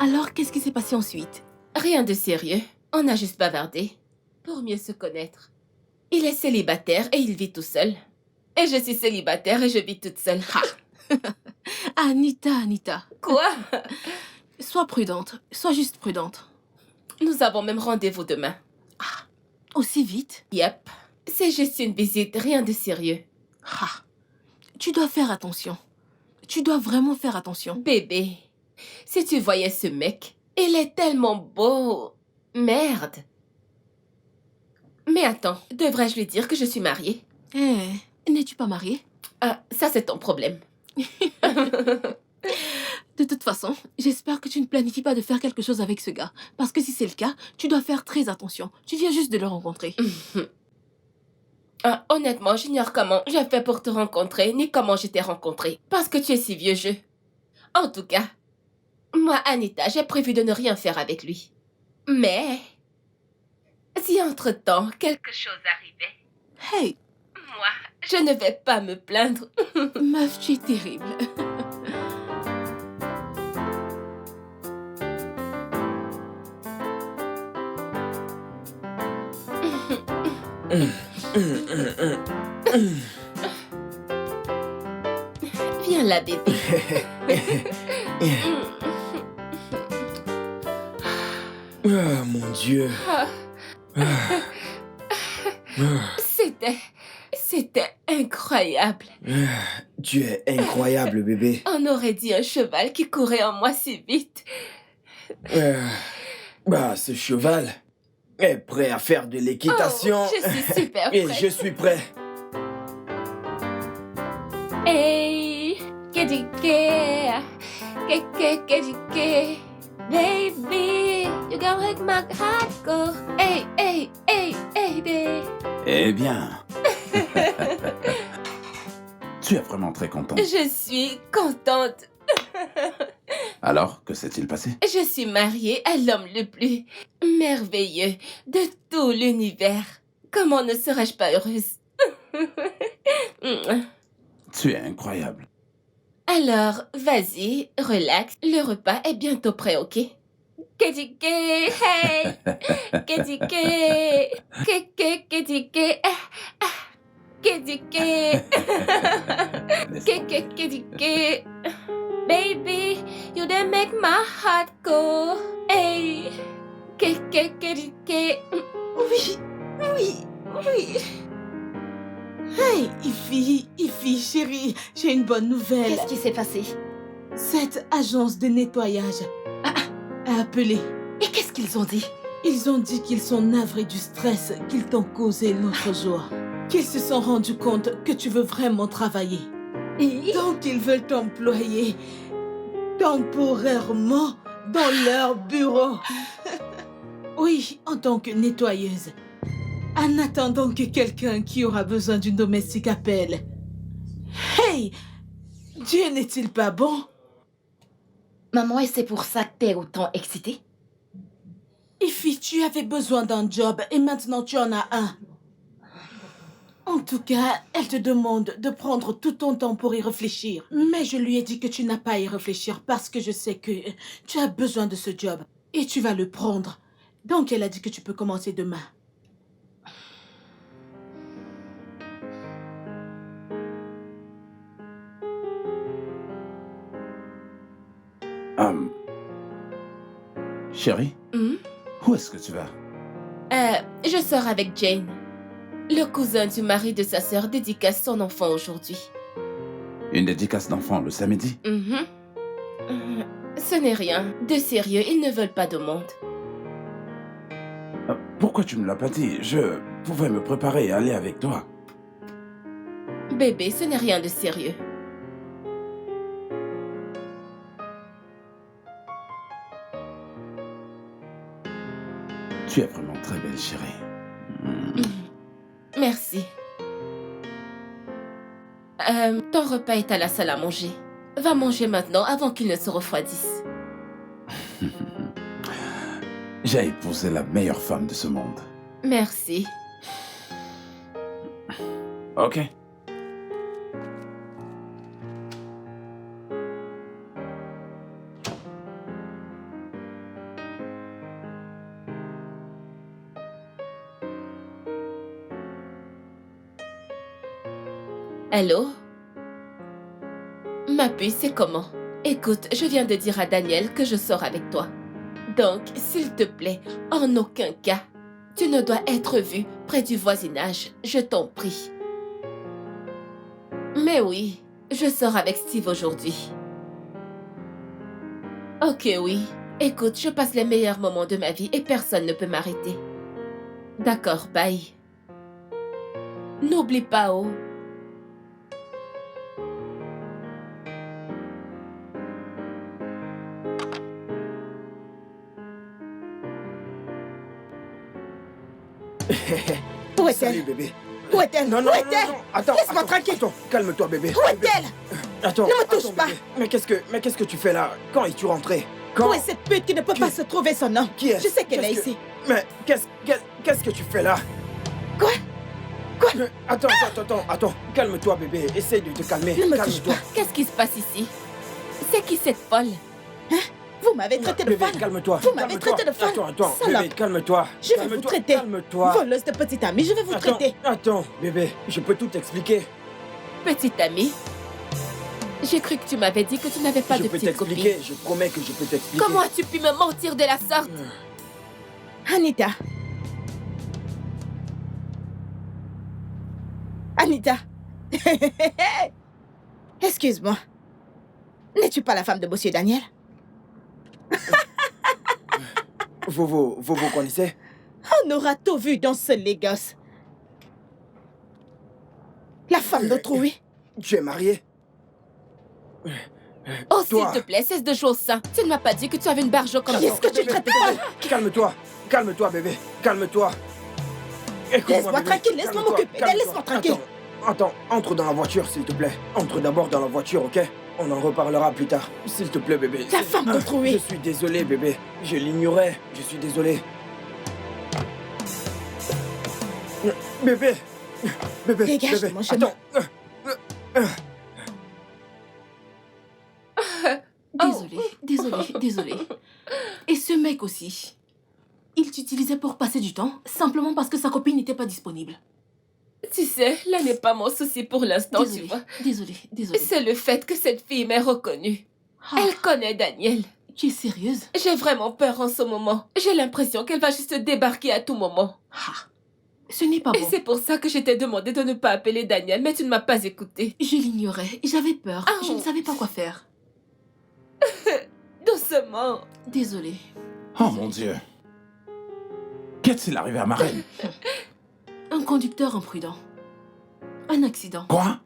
Alors, qu'est-ce qui s'est passé ensuite? Rien de sérieux. On a juste bavardé. Pour mieux se connaître. Il est célibataire et il vit tout seul. Et je suis célibataire et je vis toute seule. Anita. Quoi? Sois prudente. Sois juste prudente. Nous avons même rendez-vous demain. Aussi vite? Yep. C'est juste une visite, rien de sérieux. Tu dois faire attention. Tu dois vraiment faire attention. Bébé, si tu voyais ce mec, il est tellement beau. Merde. Mais attends, devrais-je lui dire que je suis mariée? N'es-tu pas mariée? Ça c'est ton problème. De toute façon, j'espère que tu ne planifies pas de faire quelque chose avec ce gars. Parce que si c'est le cas, tu dois faire très attention. Tu viens juste de le rencontrer. Honnêtement, j'ignore comment j'ai fait pour te rencontrer, ni comment je t'ai rencontré. Parce que tu es si vieux jeu. En tout cas, moi, Anita, j'ai prévu de ne rien faire avec lui. Mais, si entre-temps, quelque chose arrivait... Hey! Moi, je ne vais pas me plaindre. Meuf, tu es terrible. Viens là, bébé. Ah, mon Dieu. C'était incroyable. Tu es incroyable, bébé. On aurait dit un cheval qui courait en moi si vite. Bah, ce cheval est prêt à faire de l'équitation. Oh, je suis super Et prête. je suis prêt. Hey, KDK, KDK, baby, you gon' make my heart go. Hey, hey, hey, hey, baby. Eh bien. Tu es vraiment très contente. Je suis contente. Alors, que s'est-il passé? Je suis mariée à l'homme le plus merveilleux de tout l'univers. Comment ne serais-je pas heureuse? Tu es incroyable. Alors, vas-y, relax. Le repas est bientôt prêt, ok? KDK, hey! KDK, KDK, KDK, KDK, baby, you done make my heart go. Hey! KDK. Oui, oui, oui. Hey, Ify, chérie, j'ai une bonne nouvelle. Qu'est-ce qui s'est passé? Cette agence de nettoyage a appelé. Et qu'est-ce qu'ils ont dit? Ils ont dit qu'ils sont navrés du stress qu'ils t'ont causé l'autre jour. Qu'ils se sont rendus compte que tu veux vraiment travailler. Donc ils veulent t'employer temporairement dans leur bureau. Oui, en tant que nettoyeuse. En attendant que quelqu'un qui aura besoin d'une domestique appelle. Hey! Dieu n'est-il pas bon? Maman, et c'est pour ça que t'es autant excitée? Ify, tu avais besoin d'un job et maintenant tu en as un. En tout cas, elle te demande de prendre tout ton temps pour y réfléchir. Mais je lui ai dit que tu n'as pas à y réfléchir parce que je sais que tu as besoin de ce job et tu vas le prendre. Donc elle a dit que tu peux commencer demain. Chérie, où est-ce que tu vas? Je sors avec Jane. Le cousin du mari de sa sœur dédicace son enfant aujourd'hui. Une dédicace d'enfant le samedi? Ce n'est rien. De sérieux, ils ne veulent pas de monde. Pourquoi tu me l'as pas dit? Je pouvais me préparer et aller avec toi. Bébé, ce n'est rien de sérieux. Tu es vraiment très belle, chérie. Merci. Ton repas est à la salle à manger. Va manger maintenant avant qu'il ne se refroidisse. J'ai épousé la meilleure femme de ce monde. Merci. Ok. Allô? Ma puce, c'est comment? Écoute, je viens de dire à Daniel que je sors avec toi. Donc, s'il te plaît, en aucun cas, tu ne dois être vu près du voisinage, je t'en prie. Mais oui, je sors avec Steve aujourd'hui. Ok, oui. Écoute, je passe les meilleurs moments de ma vie et personne ne peut m'arrêter. D'accord, bye. N'oublie pas, oh. Où Salut, est-elle? bébé. Où est-elle? Non, non, Où non, est-elle? non, attends. Laisse-moi attends, tranquille. Attends, calme-toi, bébé. Où est-elle? Attends. Ne me touche attends, pas. bébé. Mais qu'est-ce que tu fais là? Quand es-tu rentré? Quand? Où est cette pute qui ne peut pas se trouver son nom? Qui est? Je sais qu'elle est Qu'est-ce que- ici. Mais qu'est-ce que tu fais là? Quoi? Mais attends. Calme-toi, bébé. Essaye de te calmer. Ne me touche Calme-toi. pas. Qu'est-ce qui se passe ici? C'est qui cette folle? Vous m'avez traité de Bébé, folle. calme-toi. Vous m'avez calme-toi. traité de folle. Attends, Salope. bébé, calme-toi. Je vais vous Calme-toi, traiter. Calme-toi. Voleuse de petite amie, je vais vous traiter. Attends, bébé, je peux tout t'expliquer. Petite amie, j'ai cru que tu m'avais dit que tu n'avais pas Je de peux petite copine. t'expliquer, je promets que je peux t'expliquer. Comment as-tu pu me mentir de la sorte? Anita, Anita. Excuse-moi. N'es-tu pas la femme de Monsieur Daniel? Vous connaissez? On aura tout vu dans ce Lagos. La femme d'autrui. Tu es marié? Oh, s'il Toi. te plaît, cesse de jouer au sein. Tu ne m'as pas dit que tu avais une barjo comme Qui ça. est-ce que tu traites mal? Calme-toi. Calme-toi, bébé. Calme-toi. Écoute-moi, Laisse-moi bébé. tranquille, laisse-moi Calme-toi, m'occuper. calme-toi. Laisse-moi tranquille. Attends, entre dans la voiture, s'il te plaît. Entre d'abord dans la voiture, ok? On en reparlera plus tard. S'il te plaît, bébé. La femme d'autrui. Je suis désolé, bébé. Je l'ignorais. Je suis désolé. Bébé. Bébé. Dégage bébé. de mon chemin. Attends. Désolé. Et ce mec aussi. Il t'utilisait pour passer du temps, simplement parce que sa copine n'était pas disponible. Tu sais, là n'est pas mon souci pour l'instant, tu vois. Désolé. C'est le fait que cette fille m'ait reconnue. Ah, Elle connaît Daniel. tu es sérieuse? J'ai vraiment peur en ce moment. J'ai l'impression qu'elle va juste débarquer à tout moment. Ah, ce n'est pas Et bon. c'est pour ça que je t'ai demandé de ne pas appeler Daniel, mais tu ne m'as pas écouté. Je l'ignorais. J'avais peur. Ah. Je ne savais pas quoi faire. Doucement. Désolée. Oh mon Dieu. Qu'est-il arrivé à ma reine? Un conducteur imprudent. Un accident. Quoi?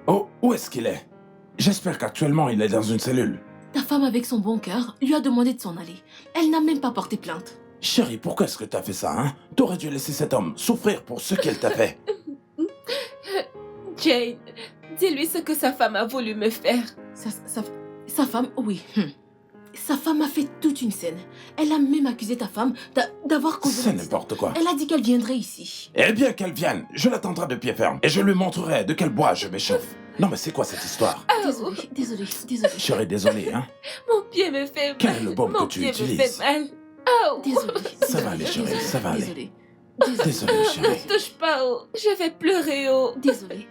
Oh, où est-ce qu'il est? J'espère qu'actuellement il est dans une cellule. Ta femme, avec son bon cœur, lui a demandé de s'en aller. Elle n'a même pas porté plainte. Chérie, pourquoi est-ce que t'as fait ça, hein? T'aurais dû laisser cet homme souffrir pour ce qu'il t'a fait. Jane, dis-lui ce que sa femme a voulu me faire. Sa femme, oui. Sa femme a fait toute une scène. Elle a même accusé ta femme d'avoir causé C'est l'accident. n'importe quoi. Elle a dit qu'elle viendrait ici. Eh bien qu'elle vienne, je l'attendrai de pied ferme et je lui montrerai de quel bois je m'échauffe. Non mais c'est quoi cette histoire? Désolée. Chérie, désolé, hein? Mon pied me fait mal. Quel est le baume Mon que tu pied me utilises? fait mal. Oh. Désolée. Ça va aller, chérie, ça va aller. Désolée. Désolé, Ne chérie. touche pas haut. Je vais pleurer haut. Désolée.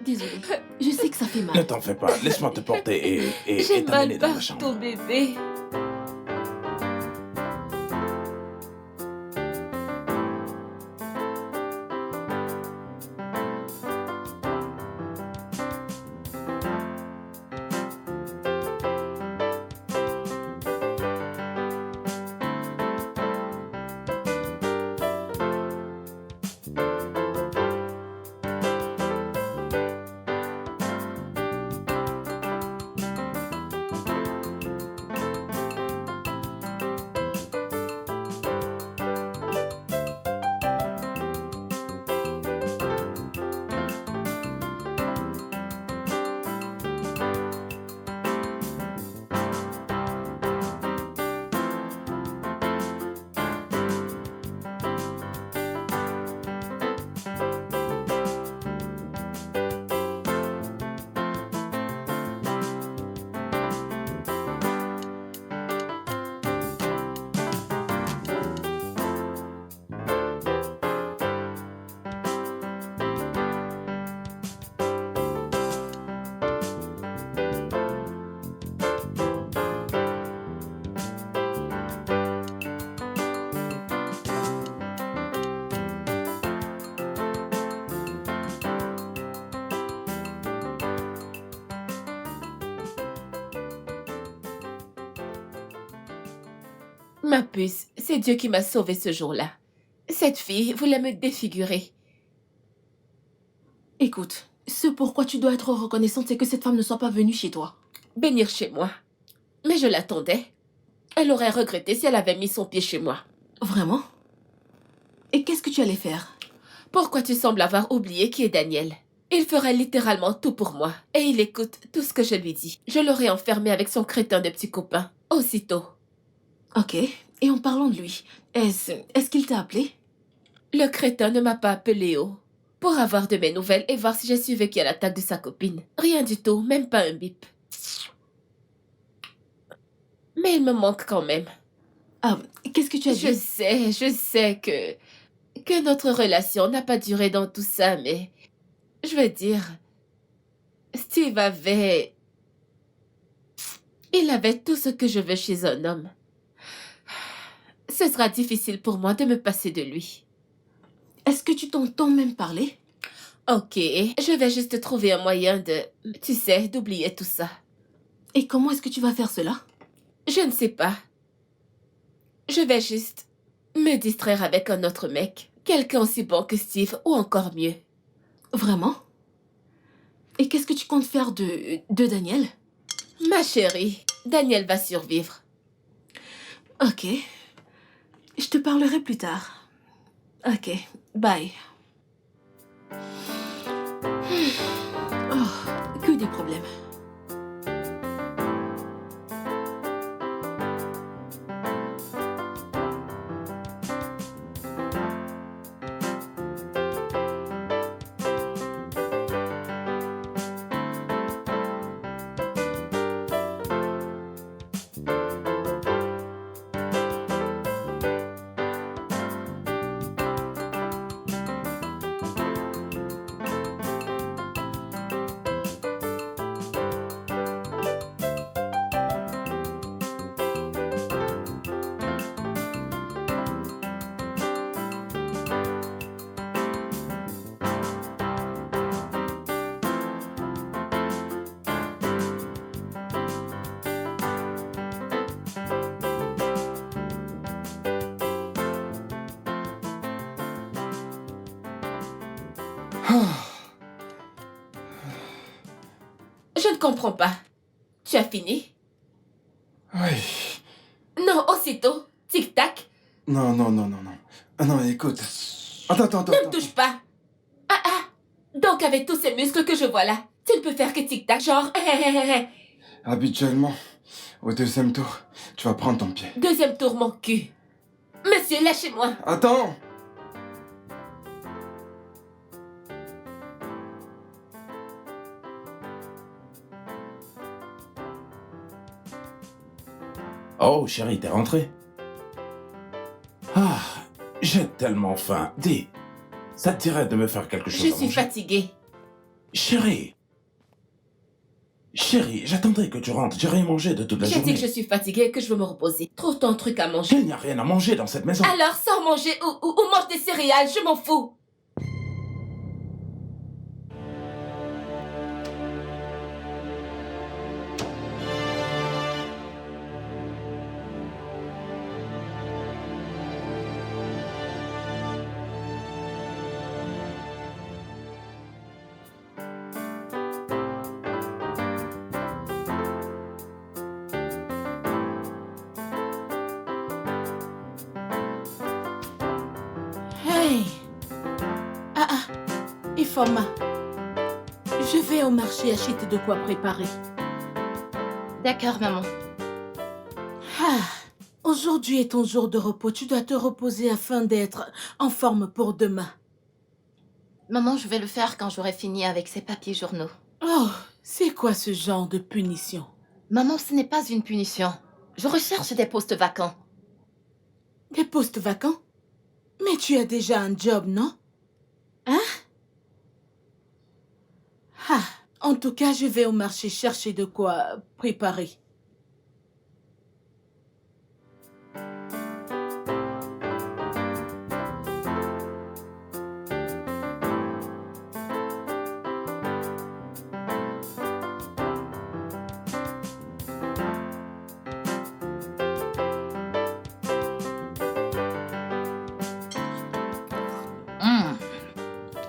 Je sais que ça fait Ne mal. t'en fais pas, laisse-moi te porter et J'ai t'amener mal dans la partout, chambre. bébé. Ma puce, c'est Dieu qui m'a sauvée ce jour-là. Cette fille voulait me défigurer. Écoute, ce pourquoi tu dois être reconnaissante, c'est que cette femme ne soit pas venue chez toi. Bénir chez moi. Mais je l'attendais. Elle aurait regretté si elle avait mis son pied chez moi. Vraiment? Et qu'est-ce que tu allais faire? Pourquoi tu sembles avoir oublié qui est Daniel? Il ferait littéralement tout pour moi. Et il écoute tout ce que je lui dis. Je l'aurais enfermé avec son crétin de petit copain. Aussitôt. Ok. Et en parlant de lui, est-ce qu'il t'a appelé? Le crétin ne m'a pas appelé pour avoir de mes nouvelles et voir si j'ai survécu à l'attaque de sa copine. Rien du tout, même pas un bip. Mais il me manque quand même. Ah, qu'est-ce que tu as dit? Je sais que notre relation n'a pas duré dans tout ça, mais je veux dire, Steve il avait tout ce que je veux chez un homme. Ce sera difficile pour moi de me passer de lui. Est-ce que tu t'entends même parler? Ok, je vais juste trouver un moyen de, tu sais, d'oublier tout ça. Et comment est-ce que tu vas faire cela? Je ne sais pas. Je vais juste me distraire avec un autre mec. Quelqu'un aussi bon que Steve ou encore mieux. Vraiment? Et qu'est-ce que tu comptes faire de Daniel? Ma chérie, Daniel va survivre. Ok. Je te parlerai plus tard. Ok, bye. Oh, que des problèmes. Je ne comprends pas. Tu as fini? Oui. Non, aussitôt. Tic-tac. Non, non, non, non, non. Ah non, écoute. Attends. Ne me touche pas. Ah. Donc avec tous ces muscles que je vois là, tu ne peux faire que tic-tac, genre... Habituellement, au deuxième tour, tu vas prendre ton pied. Deuxième tour, mon cul. Monsieur, lâchez-moi. Attends! Oh, chérie, t'es rentrée? Ah, j'ai tellement faim. Dis, ça te dirait de me faire quelque chose Je à suis manger? fatiguée. Chérie, j'attendrai que tu rentres. J'ai rien mangé de toute la J'ai journée. dit que je suis fatiguée et que je veux me reposer. Trouve ton truc à manger. Il n'y a rien à manger dans cette maison. Alors sors manger ou mange des céréales, je m'en fous. Hey! Ifoma, je vais au marché acheter de quoi préparer. D'accord, maman. Aujourd'hui est ton jour de repos. Tu dois te reposer afin d'être en forme pour demain. Maman, je vais le faire quand j'aurai fini avec ces papiers journaux. Oh, c'est quoi ce genre de punition? Maman, ce n'est pas une punition. Je recherche des postes vacants. Des postes vacants? Mais tu as déjà un job, non? Hein? En tout cas, je vais au marché chercher de quoi préparer.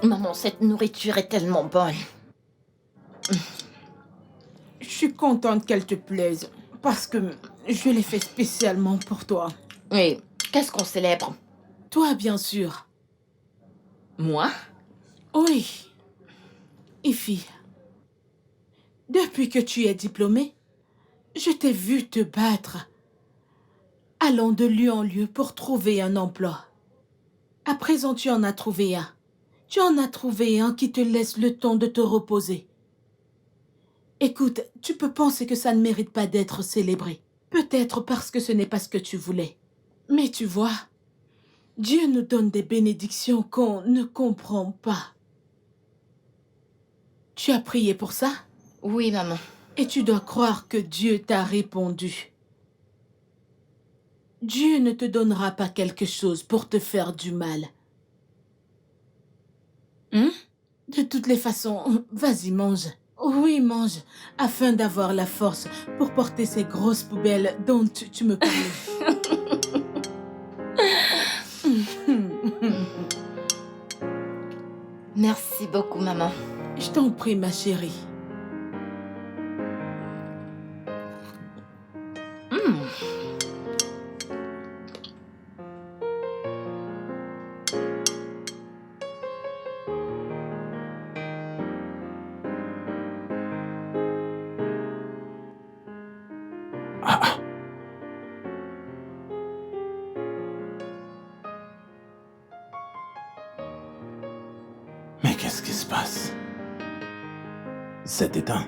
Maman, cette nourriture est tellement bonne. Je suis contente qu'elle te plaise, parce que je l'ai fait spécialement pour toi. Et qu'est-ce qu'on célèbre? Toi, bien sûr. Moi? Oui. Ify, depuis que tu es diplômée, je t'ai vu te battre, allant de lieu en lieu pour trouver un emploi. À présent, tu en as trouvé un. Tu en as trouvé un qui te laisse le temps de te reposer. Écoute, tu peux penser que ça ne mérite pas d'être célébré. Peut-être parce que ce n'est pas ce que tu voulais. Mais tu vois, Dieu nous donne des bénédictions qu'on ne comprend pas. Tu as prié pour ça? Oui, maman. Et tu dois croire que Dieu t'a répondu. Dieu ne te donnera pas quelque chose pour te faire du mal. De toutes les façons, vas-y, mange. Oui, mange, afin d'avoir la force pour porter ces grosses poubelles dont tu me parlais. Merci beaucoup, maman. Je t'en prie, ma chérie. Ah. Mais qu'est-ce qui se passe? C'est éteint.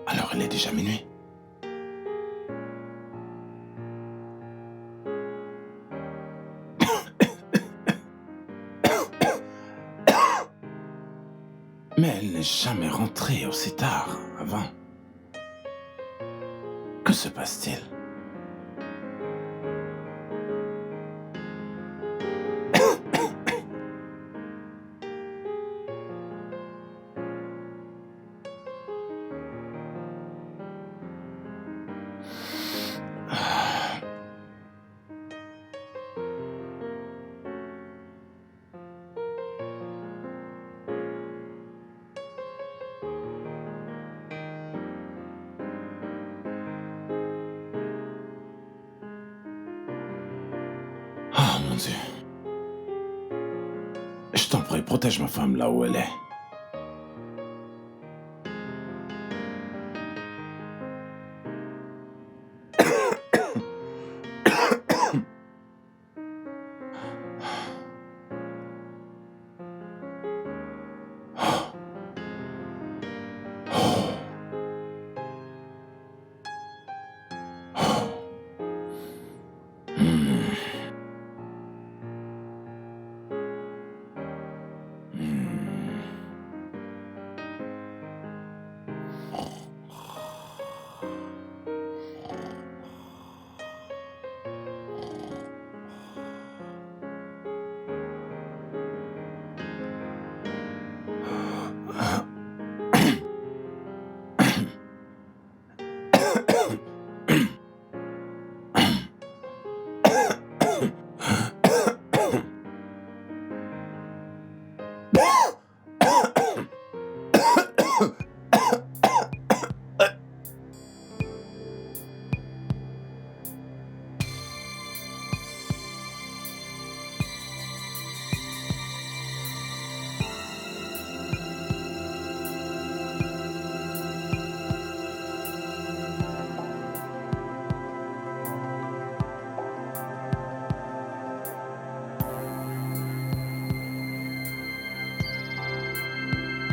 Alors il est déjà minuit. Mais elle n'est jamais rentrée aussi tard avant. Que se passe-t-il? Oh mon Dieu. Je t'en prie, protège ma femme là où elle est.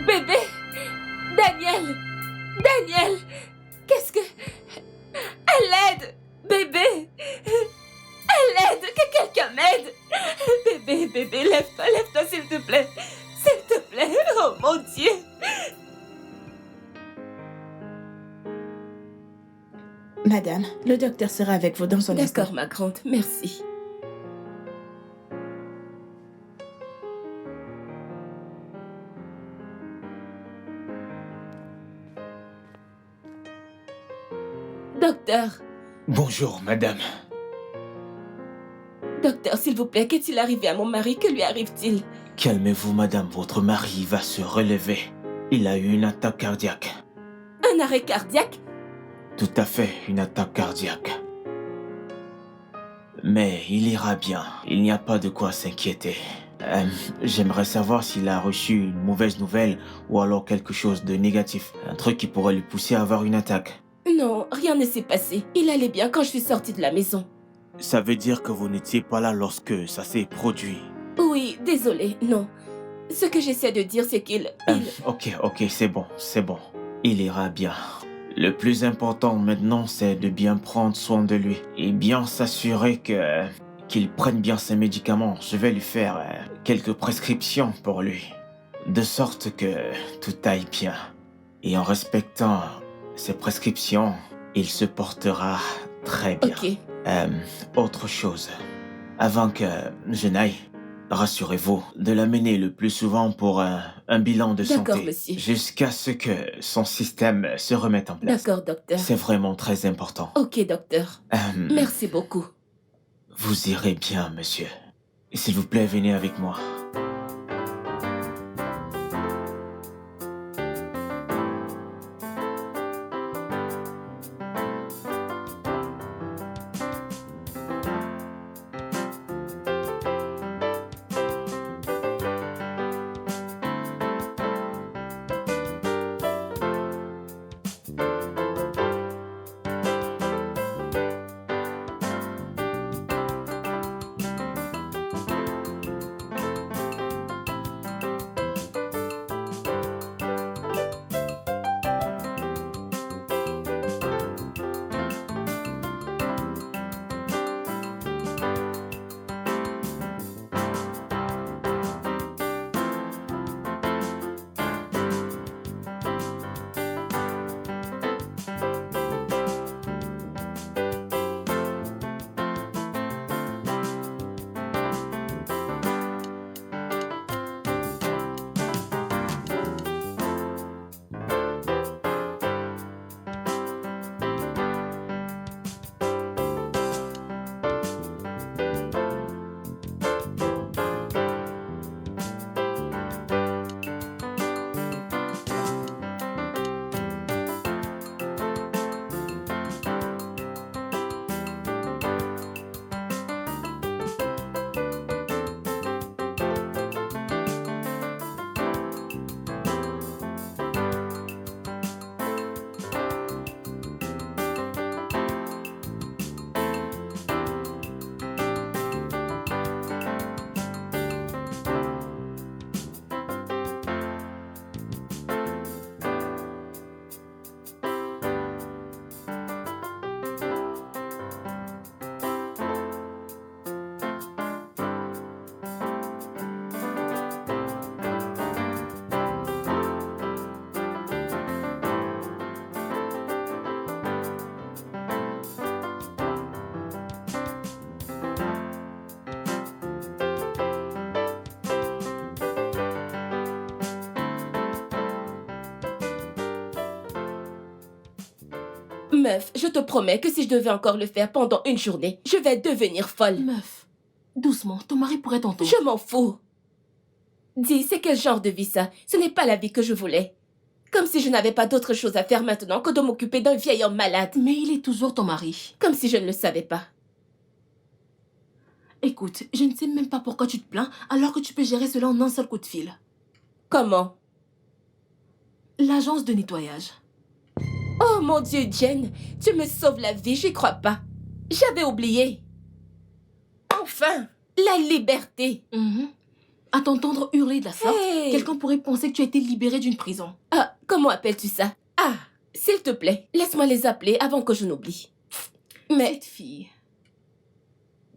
Bébé! Daniel! Daniel! Qu'est-ce que... Elle aide! Bébé! Elle aide! Que quelqu'un m'aide! Bébé, lève-toi, s'il te plaît! S'il te plaît! Oh mon Dieu! Madame, le docteur sera avec vous dans un instant. D'accord, ma grande, merci. Docteur, Bonjour, madame. docteur, s'il vous plaît, qu'est-il arrivé à mon mari? Que lui arrive-t-il? Calmez-vous, madame. Votre mari va se relever. Il a eu une attaque cardiaque. Un arrêt cardiaque? Tout à fait, une attaque cardiaque. Mais il ira bien. Il n'y a pas de quoi s'inquiéter. J'aimerais savoir s'il a reçu une mauvaise nouvelle ou alors quelque chose de négatif. Un truc qui pourrait lui pousser à avoir une attaque. Non, rien ne s'est passé. Il allait bien quand je suis sortie de la maison. Ça veut dire que vous n'étiez pas là lorsque ça s'est produit. Oui, désolé, non. Ce que j'essaie de dire, c'est qu'il... Ok, c'est bon. Il ira bien. Le plus important maintenant, c'est de bien prendre soin de lui et bien s'assurer qu'il prenne bien ses médicaments. Je vais lui faire quelques prescriptions pour lui. de sorte que tout aille bien. Et en respectant ses prescriptions, il se portera très bien. Ok. Autre chose, avant que je n'aille, rassurez-vous de l'amener le plus souvent pour un bilan de D'accord, santé. monsieur. Jusqu'à ce que son système se remette en place. D'accord, docteur. C'est vraiment très important. Ok, docteur. Merci beaucoup. Vous irez bien, monsieur. S'il vous plaît, venez avec moi. Meuf, je te promets que si je devais encore le faire pendant une journée, je vais devenir folle. Meuf, doucement, ton mari pourrait t'entendre. Je m'en fous. Dis, c'est quel genre de vie ça? Ce n'est pas la vie que je voulais. Comme si je n'avais pas d'autre chose à faire maintenant que de m'occuper d'un vieil homme malade. Mais il est toujours ton mari. Comme si je ne le savais pas. Écoute, je ne sais même pas pourquoi tu te plains alors que tu peux gérer cela en un seul coup de fil. Comment? L'agence de nettoyage. Oh mon Dieu, Jen, tu me sauves la vie, j'y crois pas. J'avais oublié. Enfin, la liberté. À t'entendre hurler de la sorte, Hey. quelqu'un pourrait penser que tu as été libérée d'une prison. Ah, comment appelles-tu ça? Ah, s'il te plaît, laisse-moi les appeler avant que je n'oublie. Mais Cette fille,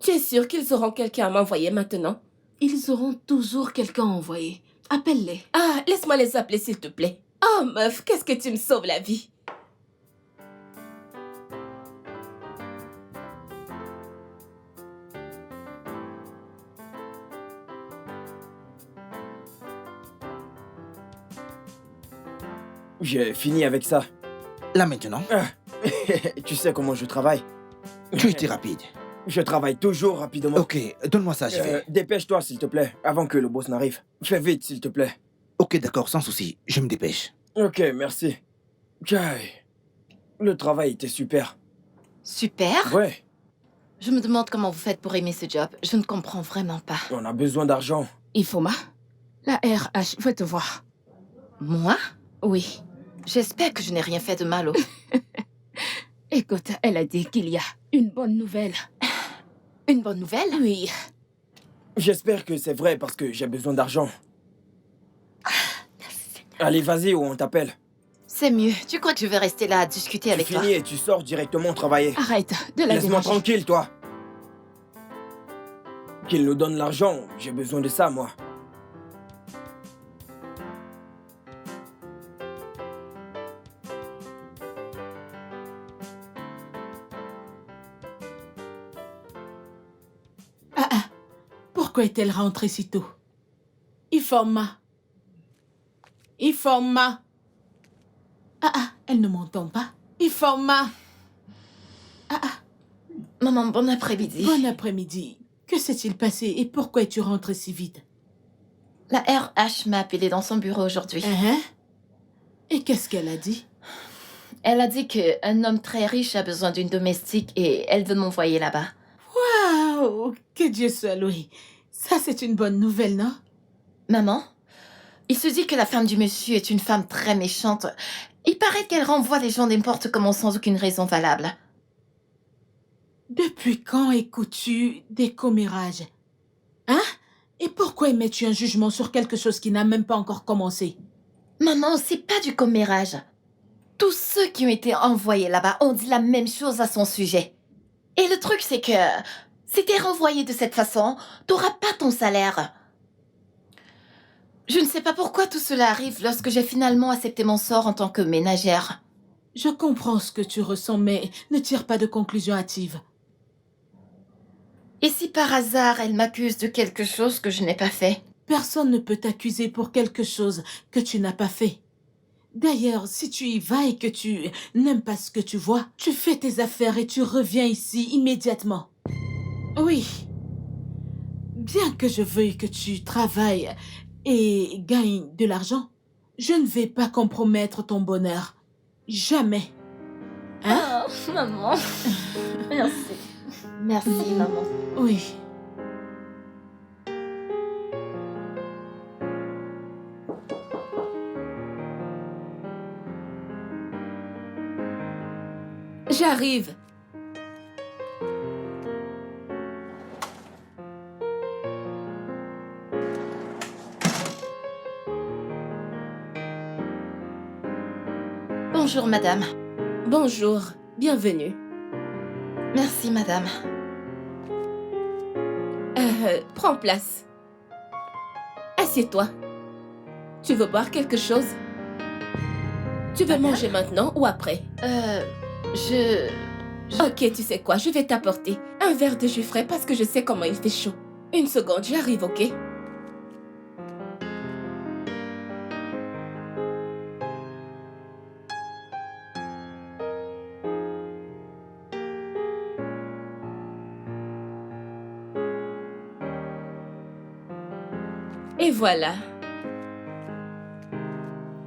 tu es sûr qu'ils auront quelqu'un à m'envoyer maintenant? ils auront toujours quelqu'un à envoyer. Appelle-les. Ah, laisse-moi les appeler, s'il te plaît. Oh, meuf, qu'est-ce que tu me sauves la vie. J'ai fini avec ça. Là maintenant, Tu sais comment je travaille. tu étais rapide. Je travaille toujours rapidement. Ok, donne-moi ça, je vais. Dépêche-toi, s'il te plaît, avant que le boss n'arrive. Fais vite, s'il te plaît. Ok, d'accord, sans souci, je me dépêche. Ok, merci. Jai, le travail était super. Super. Ouais, Je me demande comment vous faites pour aimer ce job. Je ne comprends vraiment pas. on a besoin d'argent. Ifoma, la RH veut te voir. Moi? Oui. J'espère que je n'ai rien fait de mal. Écoute, elle a dit qu'il y a une bonne nouvelle. Une bonne nouvelle? Oui. J'espère que c'est vrai parce que j'ai besoin d'argent. Allez, vas-y ou on t'appelle. C'est mieux. Tu crois que je vais rester là à discuter Tu avec toi? finis et tu sors directement travailler. Arrête de la Laisse-moi déranger. tranquille, toi. Qu'il nous donne l'argent, j'ai besoin de ça, moi. Pourquoi est-elle rentrée si tôt? Iforma. Iforma. Elle ne m'entend pas. Iforma. Maman, bon après-midi. Bon après-midi. Que s'est-il passé et pourquoi es-tu rentrée si vite? La RH m'a appelée dans son bureau aujourd'hui. Et qu'est-ce qu'elle a dit? Elle a dit qu'un homme très riche a besoin d'une domestique et elle veut m'envoyer là-bas. Waouh! Que Dieu soit loué. Ça, c'est une bonne nouvelle, non? Maman, il se dit que la femme du monsieur est une femme très méchante. Il paraît qu'elle renvoie les gens n'importe comment sans aucune raison valable. Depuis quand écoutes-tu des commérages? Et pourquoi émets-tu un jugement sur quelque chose qui n'a même pas encore commencé? Maman, c'est pas du commérage. Tous ceux qui ont été envoyés là-bas ont dit la même chose à son sujet. Et le truc, c'est que si t'es renvoyé de cette façon, t'auras pas ton salaire. Je ne sais pas pourquoi tout cela arrive lorsque j'ai finalement accepté mon sort en tant que ménagère. Je comprends ce que tu ressens, mais ne tire pas de conclusion hâtive. Et si par hasard elle m'accuse de quelque chose que je n'ai pas fait? Personne ne peut t'accuser pour quelque chose que tu n'as pas fait. D'ailleurs, si tu y vas et que tu n'aimes pas ce que tu vois, tu fais tes affaires et tu reviens ici immédiatement. Oui. Bien que je veuille que tu travailles et gagnes de l'argent, je ne vais pas compromettre ton bonheur. Jamais. Oh, maman. Merci. Merci, maman. Oui. J'arrive. Bonjour, madame. Bonjour, bienvenue. Merci, madame. Prends place. Assieds-toi. Tu veux boire quelque chose? Tu veux manger maintenant ou après? Ok, tu sais quoi, je vais t'apporter un verre de jus frais parce que je sais comment il fait chaud. Une seconde, j'arrive, ok? Et voilà.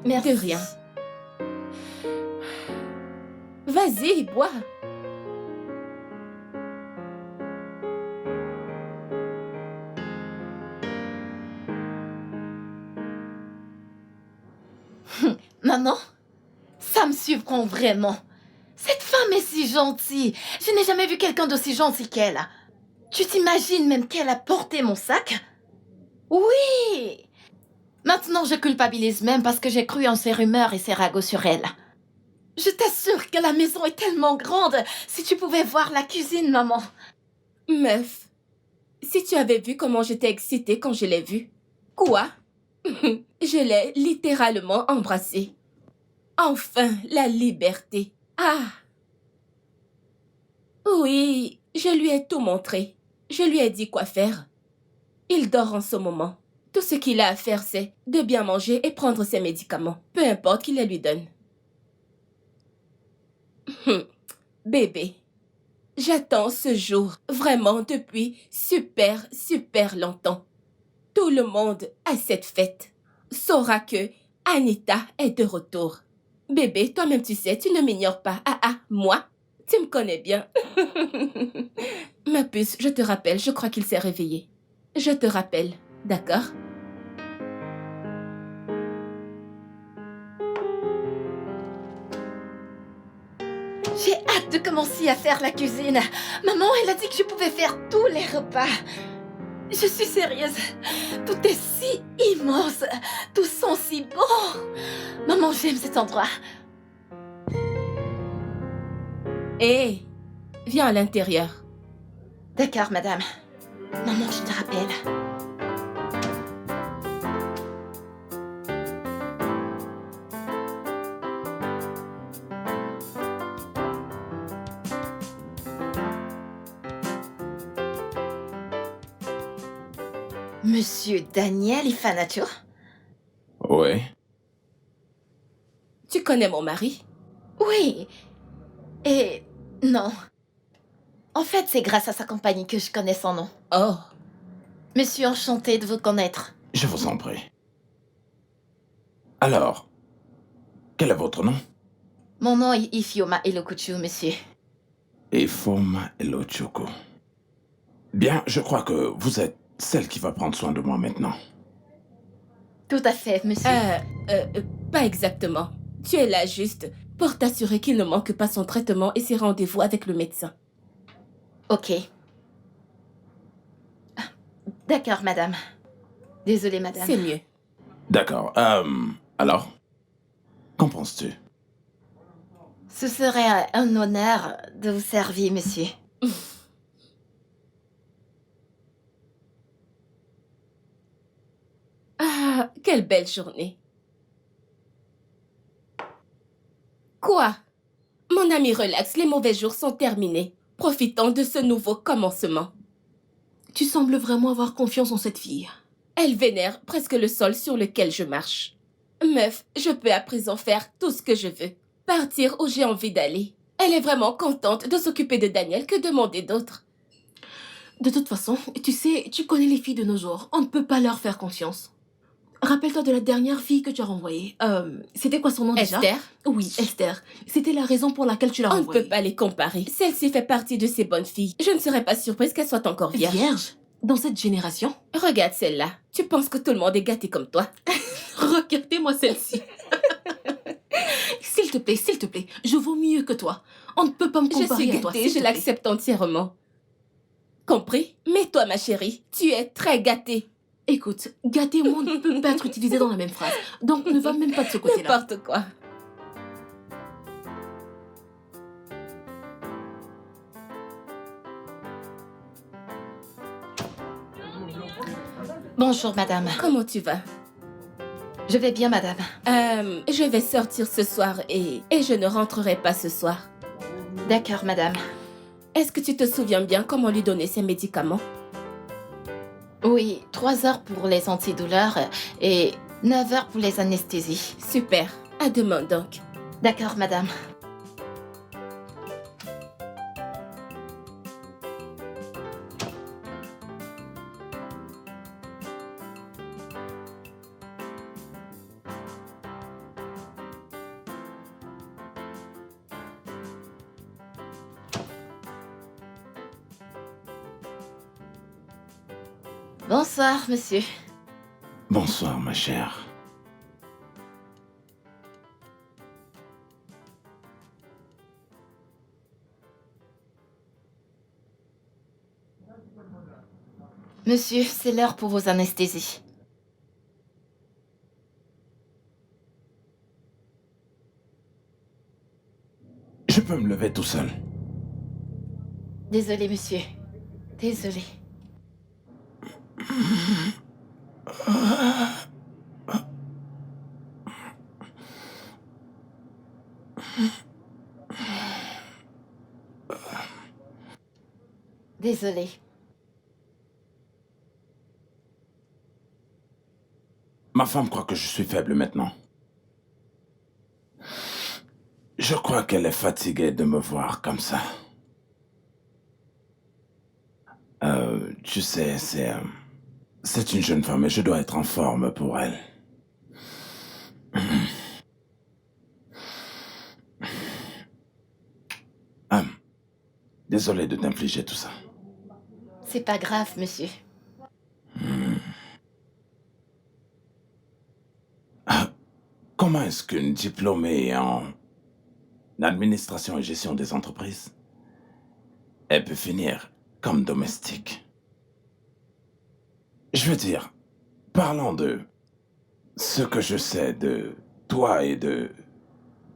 Merci. De rien. Vas-y, bois. Maman, ça me surprend vraiment. Cette femme est si gentille. Je n'ai jamais vu quelqu'un d'aussi gentil qu'elle. Tu t'imagines même qu'elle a porté mon sac? Oui! Maintenant, je culpabilise même parce que j'ai cru en ses rumeurs et ses ragots sur elle. Je t'assure que la maison est tellement grande. Si tu pouvais voir la cuisine, maman. Meuf, si tu avais vu comment j'étais excitée quand je l'ai vue. Quoi? Je l'ai littéralement embrassée. Enfin, la liberté. Ah! Oui, je lui ai tout montré. Je lui ai dit quoi faire. Il dort en ce moment. Tout ce qu'il a à faire, c'est de bien manger et prendre ses médicaments. Peu importe qui les lui donne. Bébé, j'attends ce jour vraiment depuis super longtemps. Tout le monde à cette fête saura que Anita est de retour. Bébé, toi-même tu sais, tu ne m'ignores pas. Moi, tu me connais bien. Ma puce, je te rappelle, je crois qu'il s'est réveillé. Je te rappelle, d'accord? J'ai hâte de commencer à faire la cuisine. Maman, elle a dit que je pouvais faire tous les repas. Je suis sérieuse. Tout est si immense. Tout sent si bon. Maman, j'aime cet endroit. Hé, viens à l'intérieur. D'accord, madame. Maman, je te rappelle. Monsieur Daniel Ifanature? Oui. Tu connais mon mari? Oui. Et non. En fait, c'est grâce à sa compagnie que je connais son nom. Oh. Monsieur, enchanté de vous connaître. Je vous en prie. Alors, quel est votre nom? Mon nom est Ifioma Elokuchu, monsieur. Ifoma Elochoko. Bien, je crois que vous êtes celle qui va prendre soin de moi maintenant. Tout à fait, monsieur. Pas exactement. Tu es là juste pour t'assurer qu'il ne manque pas son traitement et ses rendez-vous avec le médecin. Ok. D'accord, madame. Désolée, madame. C'est mieux. D'accord. Alors, qu'en penses-tu? Ce serait un honneur de vous servir, monsieur. Ah, quelle belle journée. Quoi? Mon ami, relax, les mauvais jours sont terminés. Profitons de ce nouveau commencement. Tu sembles vraiment avoir confiance en cette fille. Elle vénère presque le sol sur lequel je marche. Meuf, je peux à présent faire tout ce que je veux. Partir où j'ai envie d'aller. Elle est vraiment contente de s'occuper de Daniel, que demander d'autre? De toute façon, tu sais, tu connais les filles de nos jours. On ne peut pas leur faire confiance. Rappelle-toi de la dernière fille que tu as renvoyée. C'était quoi son nom déjà? Esther? Oui, Esther. C'était la raison pour laquelle tu l'as On ne renvoyée. peut pas les comparer. Celle-ci fait partie de ces bonnes filles. Je ne serais pas surprise qu'elle soit encore vierge. Vierge? Dans cette génération? Regarde celle-là. Tu penses que tout le monde est gâté comme toi? Regardez-moi celle-ci. S'il te plaît, je vaux mieux que toi. On ne peut pas me Je comparer suis à toi. gâtée, je l'accepte entièrement. Compris? Mais toi, ma chérie, tu es très gâtée. Écoute, gâté et moi ne peut pas être utilisé dans la même phrase. Donc ne va même pas de ce côté-là. N'importe quoi. Bonjour, madame. Comment tu vas? Je vais bien, madame. Je vais sortir ce soir et je ne rentrerai pas ce soir. D'accord, madame. Est-ce que tu te souviens bien comment lui donner ses médicaments? Oui, 3 heures pour les antidouleurs et 9 heures pour les anesthésies. Super. À demain donc. D'accord, madame. Bonsoir, monsieur. Bonsoir, ma chère. Monsieur, c'est l'heure pour vos anesthésies. Je peux me lever tout seul. Désolé, monsieur. Désolé. Désolé. Ma femme croit que je suis faible maintenant. Je crois qu'elle est fatiguée de me voir comme ça. Tu sais, c'est une jeune femme et je dois être en forme pour elle. Désolé de t'infliger tout ça. C'est pas grave, monsieur. Comment est-ce qu'une diplômée en administration et gestion des entreprises, elle peut finir comme domestique? Je veux dire, parlant de ce que je sais de toi et de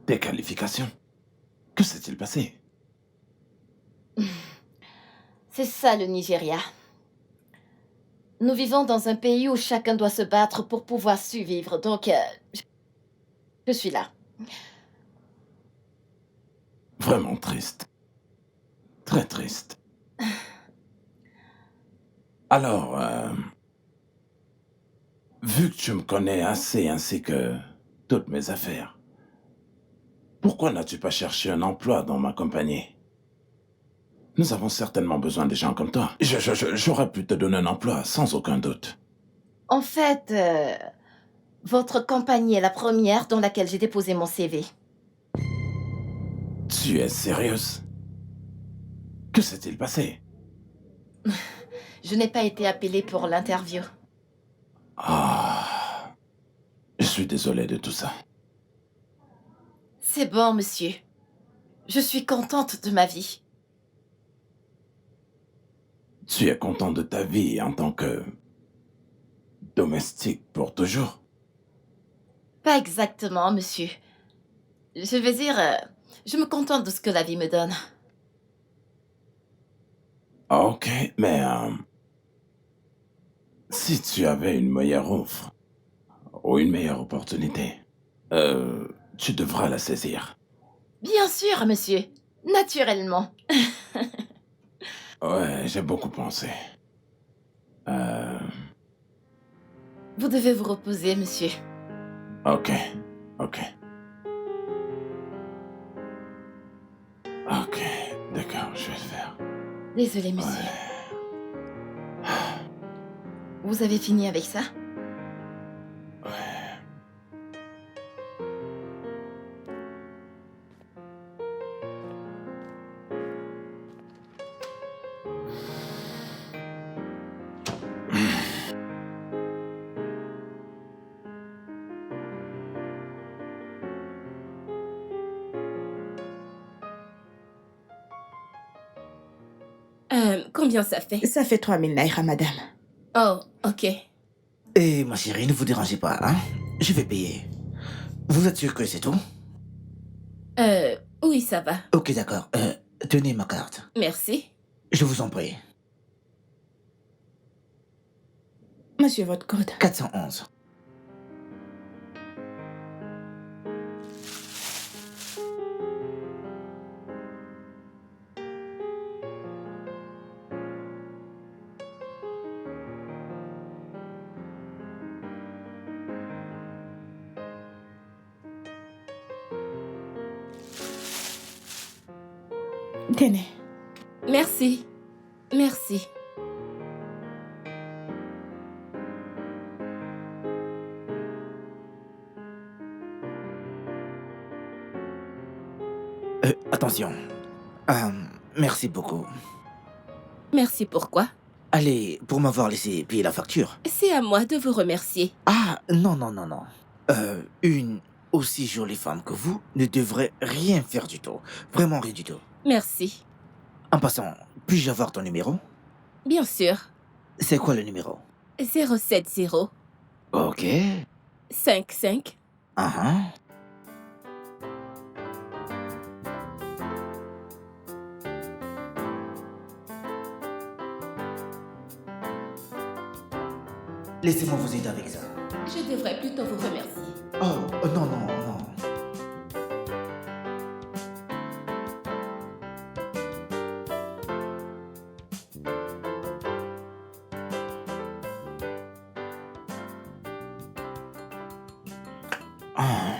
tes qualifications, que s'est-il passé? C'est ça le Nigeria. Nous vivons dans un pays où chacun doit se battre pour pouvoir survivre, donc je suis là. Vraiment triste. Très triste. Alors, vu que tu me connais assez ainsi que toutes mes affaires, pourquoi n'as-tu pas cherché un emploi dans ma compagnie? Nous avons certainement besoin de gens comme toi. J'aurais pu te donner un emploi, sans aucun doute. En fait, votre compagnie est la première dans laquelle j'ai déposé mon CV. Tu es sérieuse? Que s'est-il passé? Je n'ai pas été appelée pour l'interview. Ah, je suis désolé de tout ça. C'est bon, monsieur. Je suis contente de ma vie. Tu es content de ta vie en tant que domestique pour toujours? Pas exactement, monsieur. Je veux dire, je me contente de ce que la vie me donne. Ok, mais si tu avais une meilleure offre ou une meilleure opportunité, tu devras la saisir. Bien sûr, monsieur. Naturellement. Ouais, j'ai beaucoup pensé. Vous devez vous reposer, monsieur. Ok, ok. Ok, d'accord, je vais le faire. Désolé, monsieur. Ouais. Vous avez fini avec ça? Ouais. Combien ça fait? Ça fait 3000 naira, madame. Oh, ok. Et ma chérie, ne vous dérangez pas, hein? Je vais payer. Vous êtes sûr que c'est tout? Oui, ça va. Ok, d'accord. Tenez ma carte. Merci. Je vous en prie. Monsieur, votre code. 411. Tenez. Merci. Merci. Attention. Merci beaucoup. Merci pourquoi? Allez, pour m'avoir laissé payer la facture. C'est à moi de vous remercier. Ah, non, non, non, non. Une aussi jolie femme que vous ne devrait rien faire du tout. Vraiment rien du tout. Merci. En passant, puis-je avoir ton numéro? Bien sûr. C'est quoi le numéro? 070 Ok. 55 Uh-huh. Laissez-moi vous aider avec ça. Je devrais plutôt vous remercier. Oh, non, non, non. Ah.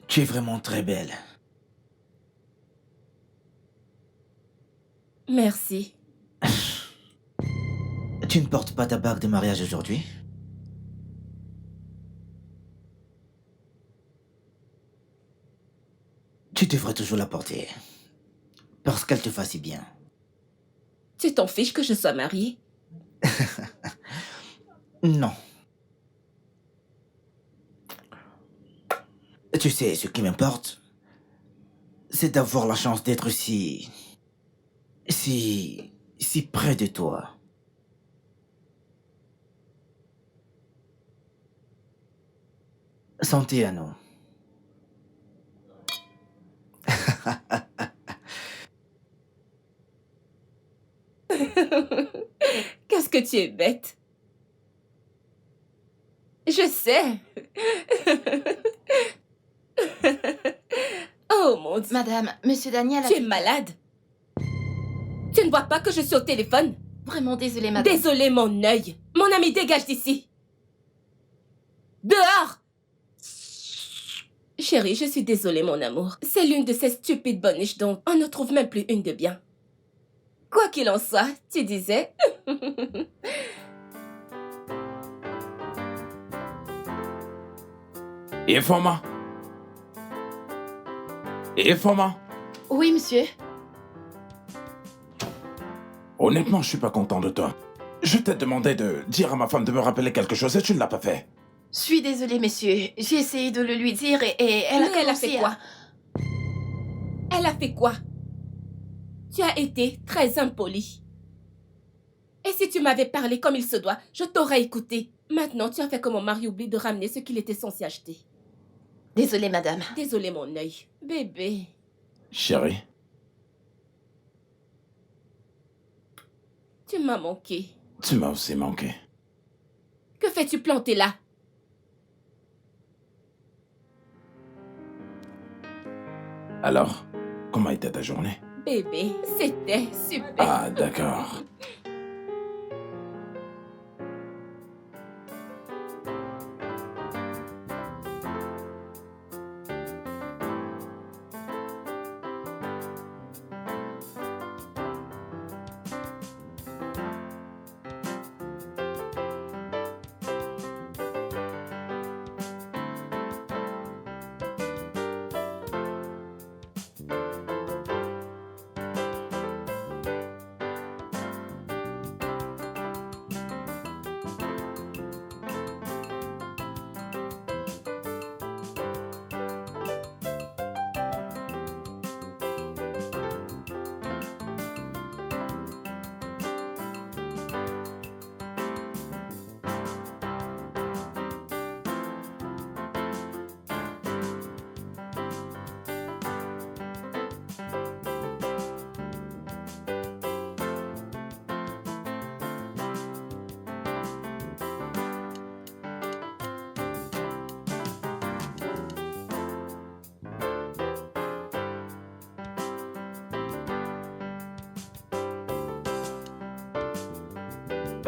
Tu es vraiment très belle. Merci. Tu ne portes pas ta bague de mariage aujourd'hui? Tu devrais toujours la porter. Parce qu'elle te fait si bien. Tu t'en fiches que je sois mariée? Non. Tu sais, ce qui m'importe, c'est d'avoir la chance d'être si près de toi. Santé à nous. Qu'est-ce que tu es bête? Je sais. Oh mon Dieu. Madame, monsieur Daniel a... Tu es malade. Tu ne vois pas que je suis au téléphone? Vraiment désolée, madame. Désolé, mon œil. Mon ami, dégage d'ici. Dehors! Chérie, je suis désolée, mon amour. C'est l'une de ces stupides boniches dont on ne trouve même plus une de bien. Quoi qu'il en soit, tu disais... Informa. Informa. Oui, monsieur. Honnêtement, je suis pas content de toi. Je t'ai demandé de dire à ma femme de me rappeler quelque chose et tu ne l'as pas fait. Je suis désolée, monsieur. J'ai essayé de le lui dire et elle a Mais elle a commencé fait à... quoi? Elle a fait quoi? Tu as été très impoli. Et si tu m'avais parlé comme il se doit, je t'aurais écouté. Maintenant, tu as fait que mon mari oublie de ramener ce qu'il était censé acheter. Désolée, madame. Désolé, mon œil. Bébé. Chérie, Tu m'as manqué. tu m'as aussi manqué. Que fais-tu planter là? Alors, comment était ta journée? Bébé, c'était super. Ah, d'accord.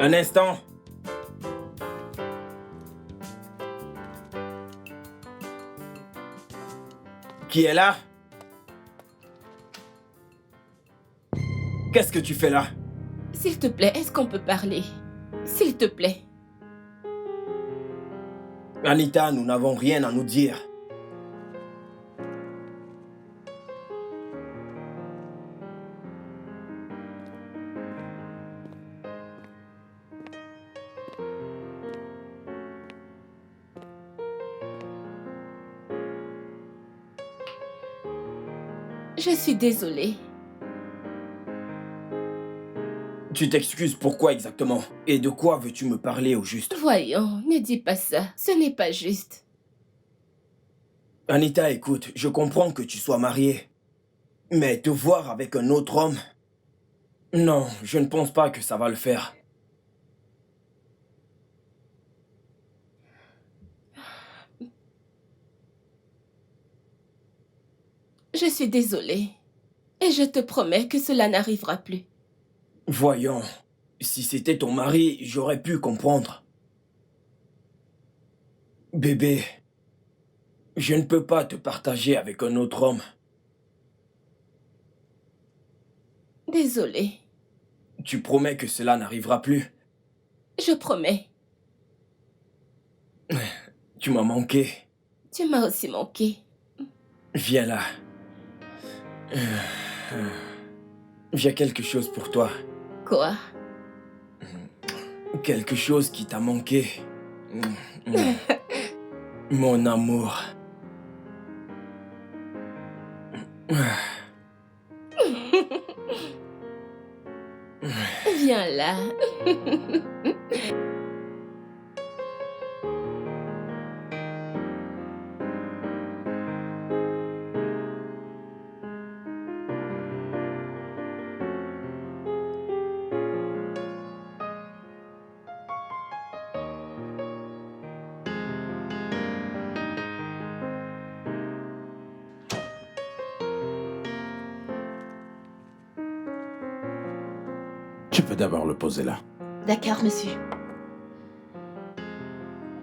Un instant. Qui est là? Qu'est-ce que tu fais là? S'il te plaît, est-ce qu'on peut parler? S'il te plaît. Anita, nous n'avons rien à nous dire. Je suis désolée. Tu t'excuses pourquoi exactement? Et de quoi veux-tu me parler au juste? Voyons, ne dis pas ça. Ce n'est pas juste. Anita, écoute, je comprends que tu sois mariée. Mais te voir avec un autre homme... Non, je ne pense pas que ça va le faire. Je suis désolée. Et je te promets que cela n'arrivera plus. Voyons, si c'était ton mari, j'aurais pu comprendre. Bébé, je ne peux pas te partager avec un autre homme. Désolée. Tu promets que cela n'arrivera plus? Je promets. Tu m'as manqué. Tu m'as aussi manqué. Viens là. J'ai quelque chose pour toi. Quoi? Quelque chose qui t'a manqué. Mon amour. Viens là. Tu vais d'abord le poser là. D'accord, monsieur.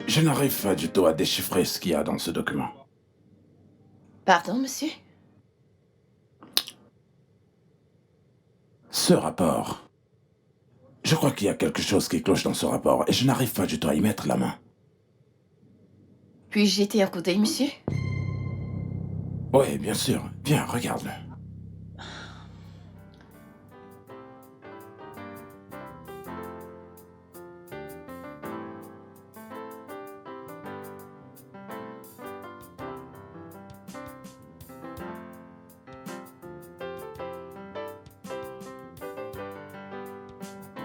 Je n'arrive pas du tout à déchiffrer ce qu'il y a dans ce document. Pardon, monsieur? Ce rapport. Je crois qu'il y a quelque chose qui cloche dans ce rapport et je n'arrive pas du tout à y mettre la main. Puis-je jeter un coup d'œil, monsieur? Oui, bien sûr. Viens, regarde-le.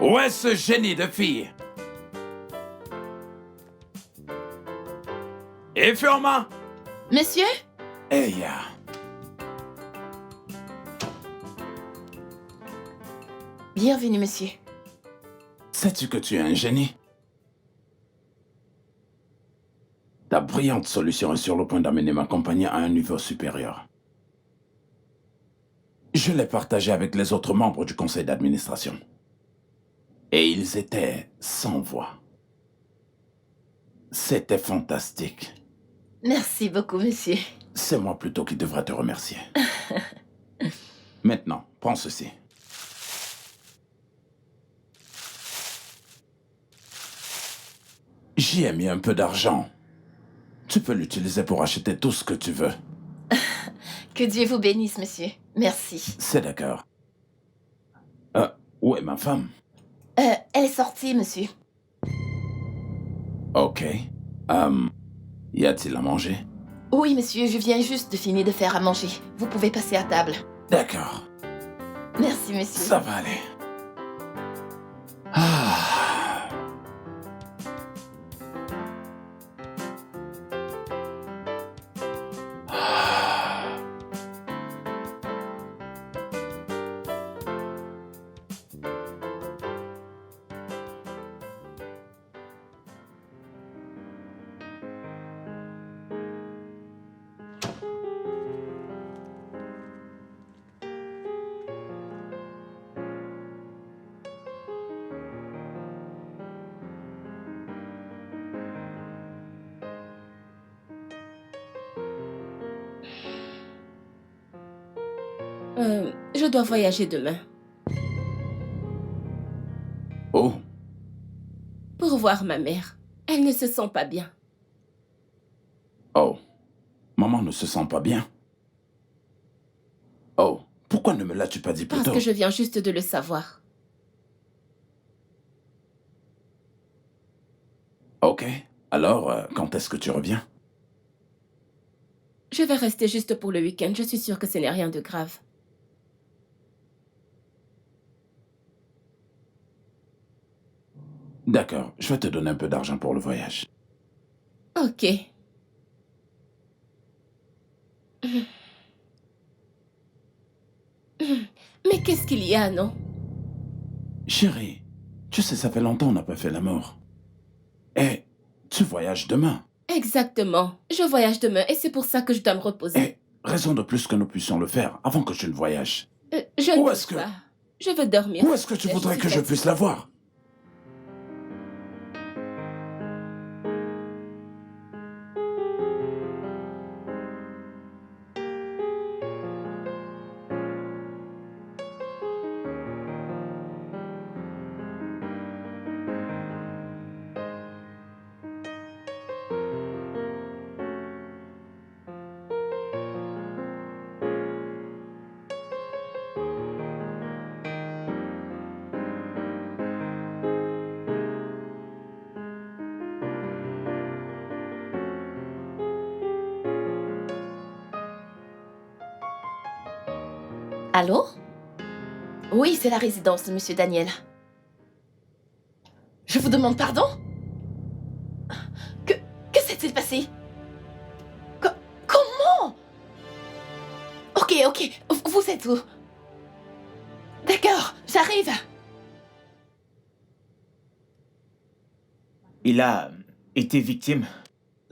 Où est ce génie de fille? Et Firma? Monsieur? Eya. Bienvenue, monsieur. Sais-tu que tu es un génie? Ta brillante solution est sur le point d'amener ma compagnie à un niveau supérieur. Je l'ai partagée avec les autres membres du conseil d'administration. Et ils étaient sans voix. C'était fantastique. Merci beaucoup, monsieur. C'est moi plutôt qui devrais te remercier. Maintenant, prends ceci. J'y ai mis un peu d'argent. Tu peux l'utiliser pour acheter tout ce que tu veux. Que Dieu vous bénisse, monsieur. Merci. C'est d'accord. Où est ma femme? Elle est sortie, monsieur. Ok. Y a-t-il à manger? Oui, monsieur, je viens juste de finir de faire à manger. Vous pouvez passer à table. D'accord. Merci, monsieur. Ça va aller. Ah. Je dois voyager demain. Oh. Pour voir ma mère. Elle ne se sent pas bien. Oh. Maman ne se sent pas bien. Oh. Pourquoi ne me l'as-tu pas dit plus Parce tôt? que je viens juste de le savoir. Ok. Alors, quand est-ce que tu reviens? Je vais rester juste pour le week-end. Je suis sûre que ce n'est rien de grave. D'accord. Je vais te donner un peu d'argent pour le voyage. Ok. Mais qu'est-ce qu'il y a, non? Chérie, tu sais, ça fait longtemps qu'on n'a pas fait l'amour. Et tu voyages demain. Exactement. Je voyage demain et c'est pour ça que je dois me reposer. Et raison de plus que nous puissions le faire avant que tu ne voyages. Je Où ne est-ce peux que... pas. Je veux dormir. Où est-ce que tu voudrais que je puisse la voir? Allô? Oui, c'est la résidence de monsieur Daniel. Je vous demande pardon? Que s'est-il passé? Comment? Ok, vous êtes où? D'accord, j'arrive. Il a été victime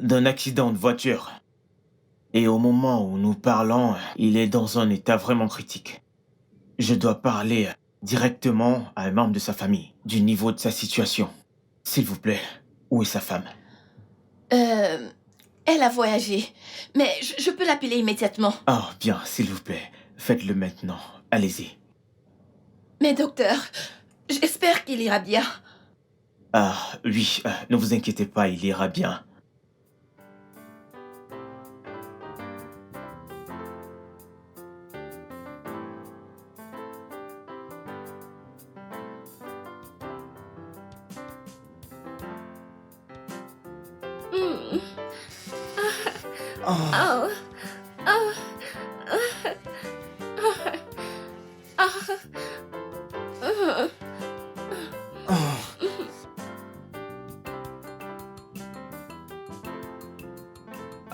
d'un accident de voiture. Et au moment où nous parlons, il est dans un état vraiment critique. Je dois parler directement à un membre de sa famille, du niveau de sa situation. S'il vous plaît, où est sa femme? Elle a voyagé, mais je peux l'appeler immédiatement. Ah, bien, s'il vous plaît, faites-le maintenant. Allez-y. Mais docteur, j'espère qu'il ira bien. Ah, oui, ne vous inquiétez pas, il ira bien. Hmm. Oh, Oh. Oh. Ah. oh.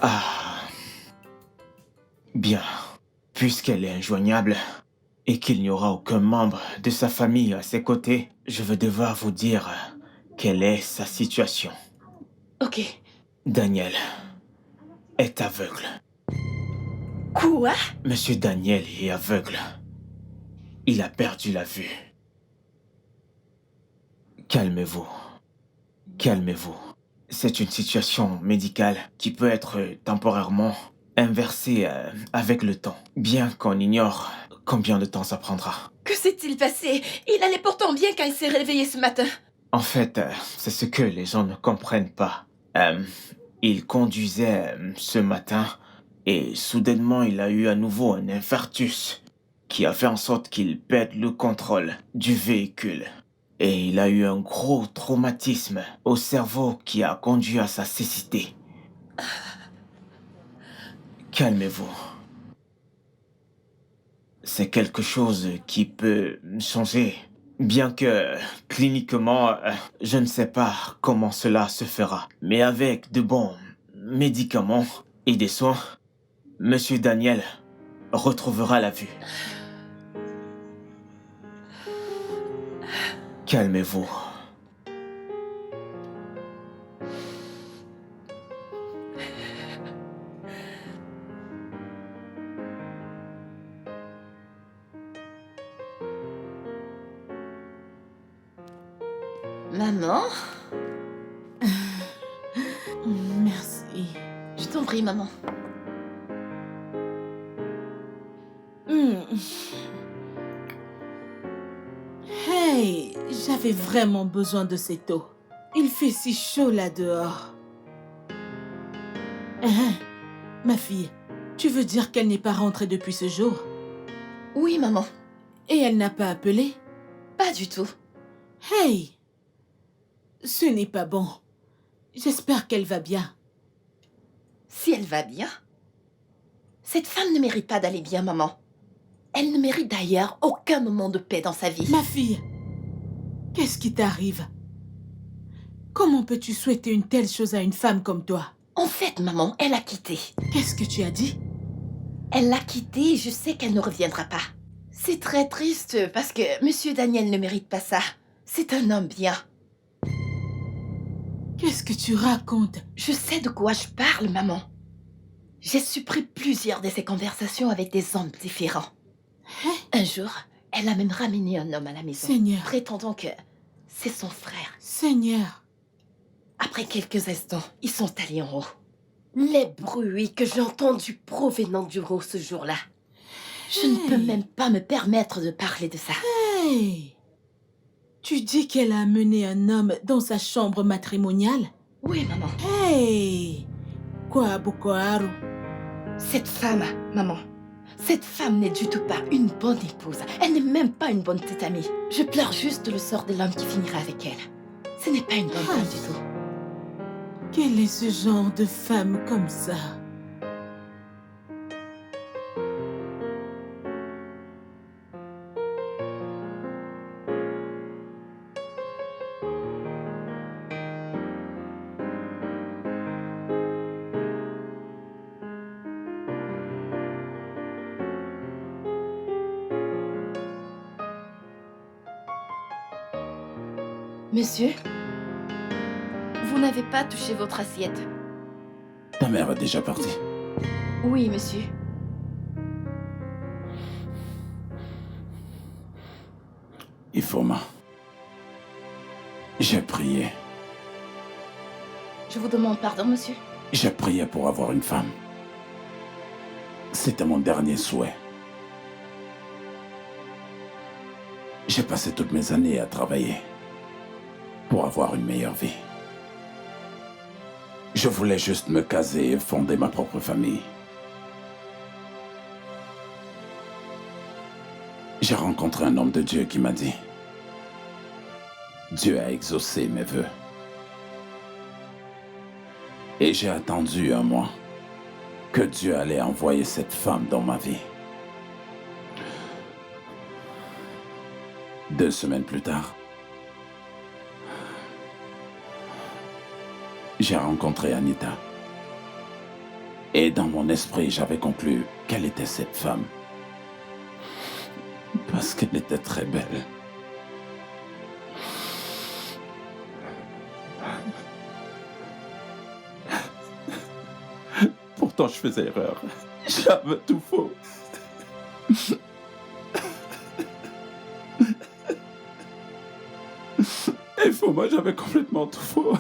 Ah. Bien. Puisqu'elle est injoignable et qu'il n'y aura aucun membre de sa famille à ses côtés, je vais devoir vous dire quelle est sa situation. Ok. Daniel est aveugle. Quoi? Monsieur Daniel est aveugle. Il a perdu la vue. Calmez-vous. Calmez-vous. C'est une situation médicale qui peut être temporairement inversée avec le temps, bien qu'on ignore combien de temps ça prendra. Que s'est-il passé? Il allait pourtant bien quand il s'est réveillé ce matin. En fait, c'est ce que les gens ne comprennent pas. Il conduisait ce matin et soudainement il a eu à nouveau un infarctus qui a fait en sorte qu'il perde le contrôle du véhicule. Et il a eu un gros traumatisme au cerveau qui a conduit à sa cécité. Calmez-vous. C'est quelque chose qui peut changer. Bien que, cliniquement, je ne sais pas comment cela se fera. Mais avec de bons médicaments et des soins, Monsieur Daniel retrouvera la vue. Calmez-vous. Maman? Merci. Je t'en prie, maman. Hmm. Hey, j'avais vraiment besoin de cette eau. Il fait si chaud là dehors. Ma fille, tu veux dire qu'elle n'est pas rentrée depuis ce jour? Oui, maman. Et elle n'a pas appelé? Pas du tout. Hey! Ce n'est pas bon. J'espère qu'elle va bien. Si elle va bien? Cette femme ne mérite pas d'aller bien, maman. Elle ne mérite d'ailleurs aucun moment de paix dans sa vie. Ma fille, qu'est-ce qui t'arrive? Comment peux-tu souhaiter une telle chose à une femme comme toi? En fait, maman, elle a quitté. Qu'est-ce que tu as dit? Elle l'a quitté et je sais qu'elle ne reviendra pas. C'est très triste parce que Monsieur Daniel ne mérite pas ça. C'est un homme bien. Qu'est-ce que tu racontes? Je sais de quoi je parle, maman. J'ai supprimé plusieurs de ses conversations avec des hommes différents. Hein? Un jour, elle a même ramené un homme à la maison, Seigneur. prétendant que c'est son frère. Seigneur. Après quelques instants, ils sont allés en haut. Les bruits que j'ai entendus provenant du haut ce jour-là. Je ne peux même pas me permettre de parler de ça. Hey! Tu dis qu'elle a amené un homme dans sa chambre matrimoniale? Oui, maman. Hey! Quoi, Boko Haru? Cette femme, maman, cette femme n'est du tout pas une bonne épouse. Elle n'est même pas une bonne tête amie. Je pleure juste le sort de l'homme qui finira avec elle. Ce n'est pas une bonne femme du tout. Quel est ce genre de femme comme ça? Monsieur, vous n'avez pas touché votre assiette. Ta mère est déjà partie. Oui, monsieur. Ifoma, j'ai prié. Je vous demande pardon, monsieur. J'ai prié pour avoir une femme. C'était mon dernier souhait. J'ai passé toutes mes années à travailler pour avoir une meilleure vie. Je voulais juste me caser et fonder ma propre famille. J'ai rencontré un homme de Dieu qui m'a dit: Dieu a exaucé mes vœux. Et j'ai attendu un mois que Dieu allait envoyer cette femme dans ma vie. 2 semaines plus tard, j'ai rencontré Anita. Et dans mon esprit, j'avais conclu qu'elle était cette femme. Parce qu'elle était très belle. Pourtant, je faisais erreur. J'avais tout faux. Et faut moi, j'avais complètement tout faux.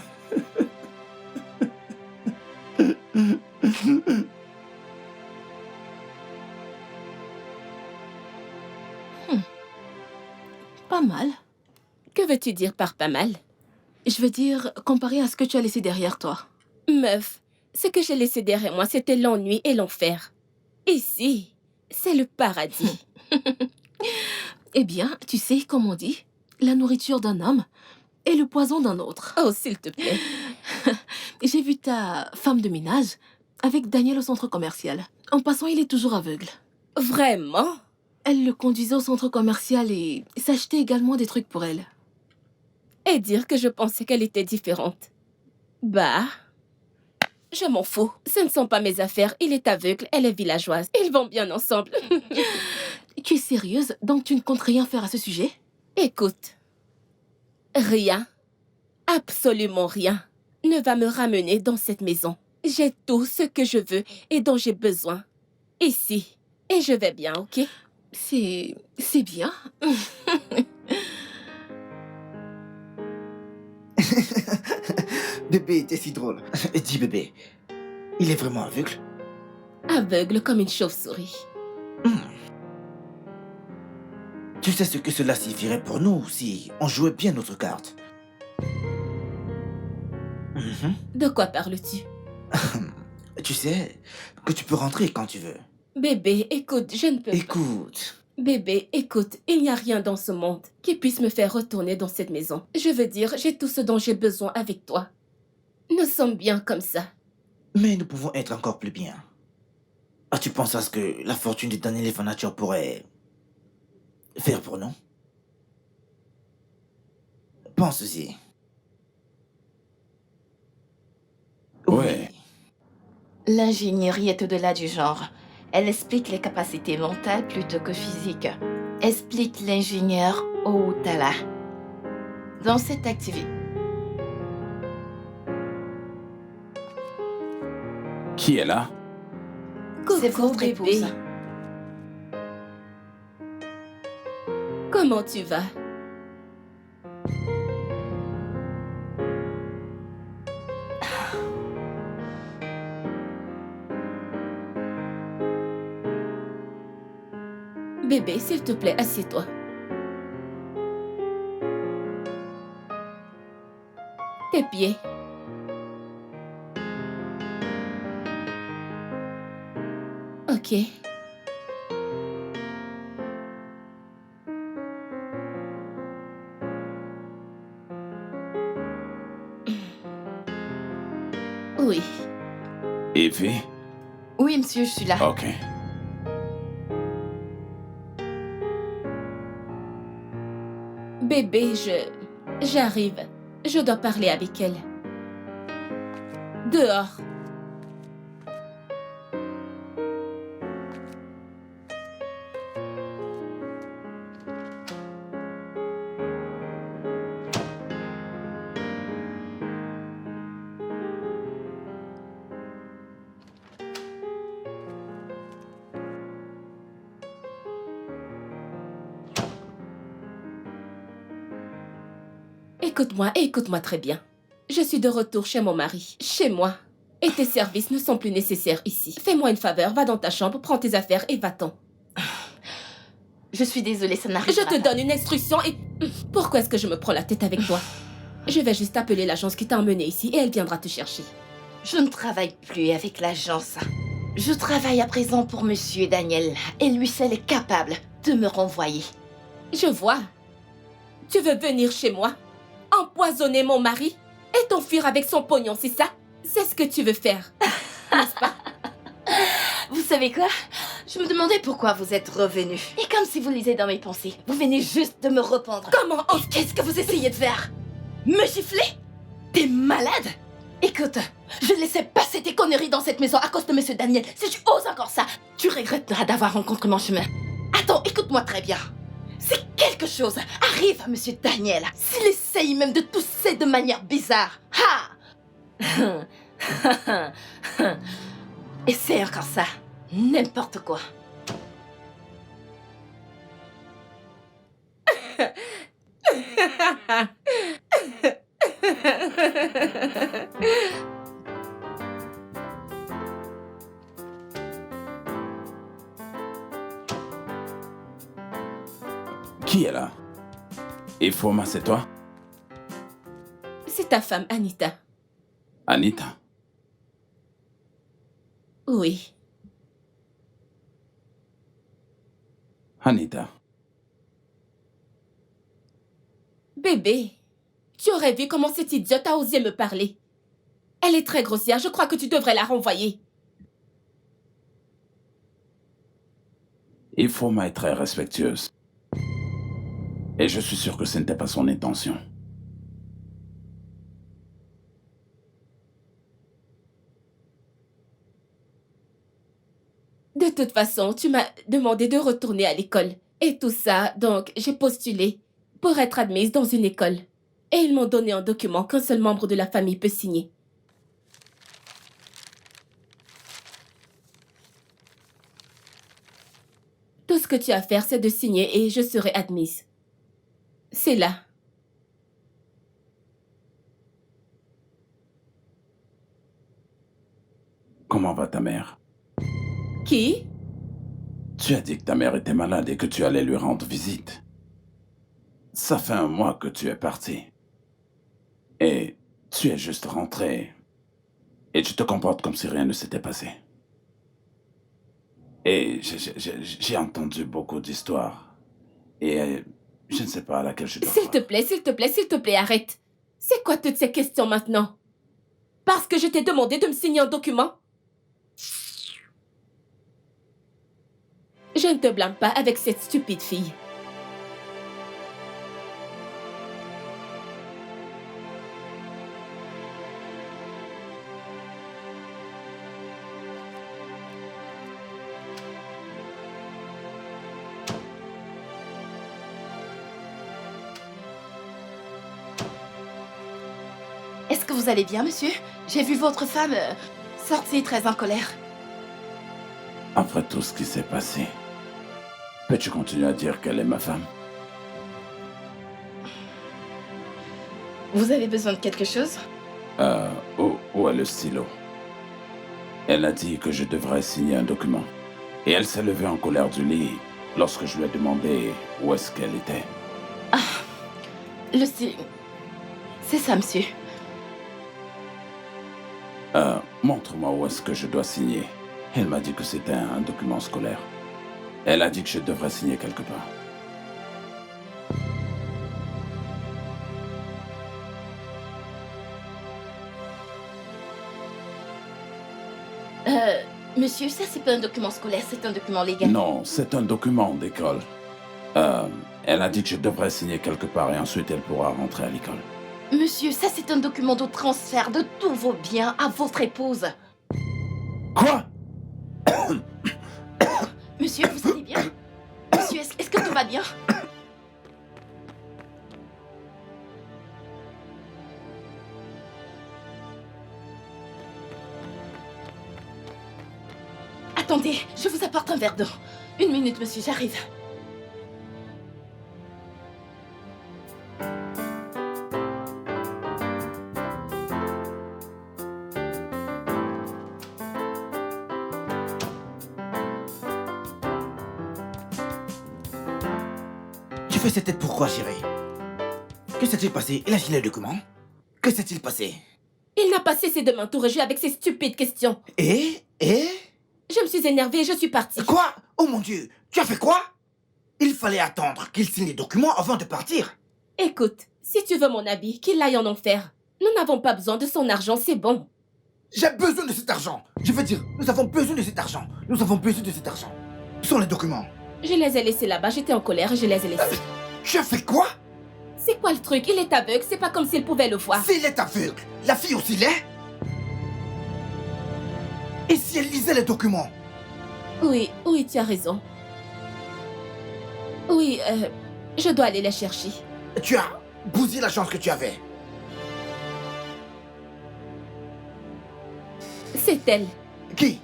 Pas mal. Que veux-tu dire par pas mal? Je veux dire, comparé à ce que tu as laissé derrière toi. Meuf, ce que j'ai laissé derrière moi, c'était l'ennui et l'enfer. Ici, c'est le paradis. Eh bien, tu sais, comme on dit, la nourriture d'un homme est le poison d'un autre. Oh, s'il te plaît. J'ai vu ta femme de ménage avec Daniel au centre commercial. En passant, il est toujours aveugle. Vraiment? Elle le conduisait au centre commercial et s'achetait également des trucs pour elle. Et dire que je pensais qu'elle était différente. Bah, je m'en fous. Ce ne sont pas mes affaires. Il est aveugle, elle est villageoise. Ils vont bien ensemble. Tu es sérieuse? Donc tu ne comptes rien faire à ce sujet? Écoute, rien, absolument rien, ne va me ramener dans cette maison. J'ai tout ce que je veux et dont j'ai besoin. Ici. Et je vais bien, ok? C'est bien. Bébé était si drôle. Dis bébé, il est vraiment aveugle? Aveugle comme une chauve-souris. Tu sais ce que cela signifierait pour nous si on jouait bien notre carte? De quoi parles-tu? Tu sais que tu peux rentrer quand tu veux. Bébé, écoute, je ne peux pas. Écoute, Bébé, écoute, il n'y a rien dans ce monde qui puisse me faire retourner dans cette maison. Je veux dire, j'ai tout ce dont j'ai besoin avec toi. Nous sommes bien comme ça. mais nous pouvons être encore plus bien. As-tu pensé à ce que la fortune de Daniel et Furniture pourrait faire pour nous? Pense-y. Ouais. L'ingénierie est au-delà du genre. Elle explique les capacités mentales plutôt que physiques. Explique l'ingénieur Outala. Dans cette activité, Qui est là? c'est Coucou, votre bébé. épouse. Comment tu vas? Bébé, s'il te plaît, assieds-toi. Tes pieds. Ok. Oui. Evie? Oui, monsieur, je suis là. Ok. Bébé, j'arrive. Je dois parler avec elle. Dehors. Écoute-moi et écoute-moi très bien. Je suis de retour chez mon mari, chez moi. Et tes services ne sont plus nécessaires ici. Fais-moi une faveur, va dans ta chambre, prends tes affaires et va-t'en. Je suis désolée, ça n'arrive Je pas. te donne une instruction et... Pourquoi est-ce que je me prends la tête avec toi? Je vais juste appeler l'agence qui t'a emmené ici et elle viendra te chercher. Je ne travaille plus avec l'agence. Je travaille à présent pour Monsieur Daniel. Et lui seul est capable de me renvoyer. Je vois. Tu veux venir chez moi, empoisonner mon mari et t'enfuir avec son pognon, c'est ça? C'est ce que tu veux faire, n'est-ce pas? Vous savez quoi? Je me demandais pourquoi vous êtes revenu. Et comme si vous lisez dans mes pensées, vous venez juste de me répondre. Comment Et qu'est-ce que vous essayez de faire? Me gifler? T'es malade? Écoute, je laissais passer tes conneries dans cette maison à cause de Monsieur Daniel. Si tu oses encore ça, tu regretteras d'avoir rencontré mon chemin. Attends, écoute-moi très bien. Si quelque chose arrive à Monsieur Daniel, s'il essaye même de tousser de manière bizarre, essaie encore ça. N'importe quoi. Qui est là? Ifoma, c'est toi? C'est ta femme, Anita. Anita? Oui. Anita. Bébé, tu aurais vu comment cette idiote a osé me parler. Elle est très grossière, je crois que tu devrais la renvoyer. Ifoma est très respectueuse. Et je suis sûr que ce n'était pas son intention. De toute façon, tu m'as demandé de retourner à l'école. Et tout ça, donc j'ai postulé pour être admise dans une école. Et ils m'ont donné un document qu'un seul membre de la famille peut signer. Tout ce que tu as à faire, c'est de signer et je serai admise. C'est là. Comment va ta mère? Qui? Tu as dit que ta mère était malade et que tu allais lui rendre visite. Ça fait 1 mois que tu es parti. Et tu es juste rentré. Et tu te comportes comme si rien ne s'était passé. Et j'ai entendu beaucoup d'histoires. Et je ne sais pas à laquelle je dois S'il te plaît, s'il te plaît, s'il te plaît, arrête. C'est quoi toutes ces questions maintenant? Parce que je t'ai demandé de me signer un document? Je ne te blâme pas avec cette stupide fille. Est-ce que vous allez bien, monsieur? J'ai vu votre femme sortir très en colère. Après tout ce qui s'est passé, peux-tu continuer à dire qu'elle est ma femme? Vous avez besoin de quelque chose? Où est le stylo? Elle a dit que je devrais signer un document. Et elle s'est levée en colère du lit lorsque je lui ai demandé où est-ce qu'elle était. Le stylo... C'est ça, monsieur. Montre-moi où est-ce que je dois signer. Elle m'a dit que c'était un document scolaire. Elle a dit que je devrais signer quelque part. Monsieur, ça c'est pas un document scolaire, c'est un document légal. Non, c'est un document d'école. Elle a dit que je devrais signer quelque part et ensuite elle pourra rentrer à l'école. Monsieur, ça c'est un document de transfert de tous vos biens à votre épouse. Quoi? Monsieur, vous allez bien? Monsieur, est-ce que tout va bien? Attendez, je vous apporte un verre d'eau. 1 minute, monsieur, j'arrive. Tu fais cette tête pourquoi, chérie? Que s'est-il passé? Il a filé le document? Que s'est-il passé? Il n'a pas cessé de m'entourager avec ses stupides questions. Et Je me suis énervée et je suis partie. Quoi? Oh mon Dieu, tu as fait quoi? Il fallait attendre qu'il signe les documents avant de partir. Écoute, si tu veux mon habit, qu'il aille en enfer. Nous n'avons pas besoin de son argent, c'est bon. J'ai besoin de cet argent. Je veux dire, nous avons besoin de cet argent. Nous avons besoin de cet argent. Où sont les documents? Je les ai laissés là-bas, j'étais en colère et je les ai laissés. Tu as fait quoi? C'est quoi le truc? Il est aveugle, c'est pas comme s'il pouvait le voir. S'il est aveugle, la fille aussi l'est? Et si elle lisait les documents? Oui, tu as raison. Oui, je dois aller les chercher. Tu as bousillé la chance que tu avais. C'est elle, Qui?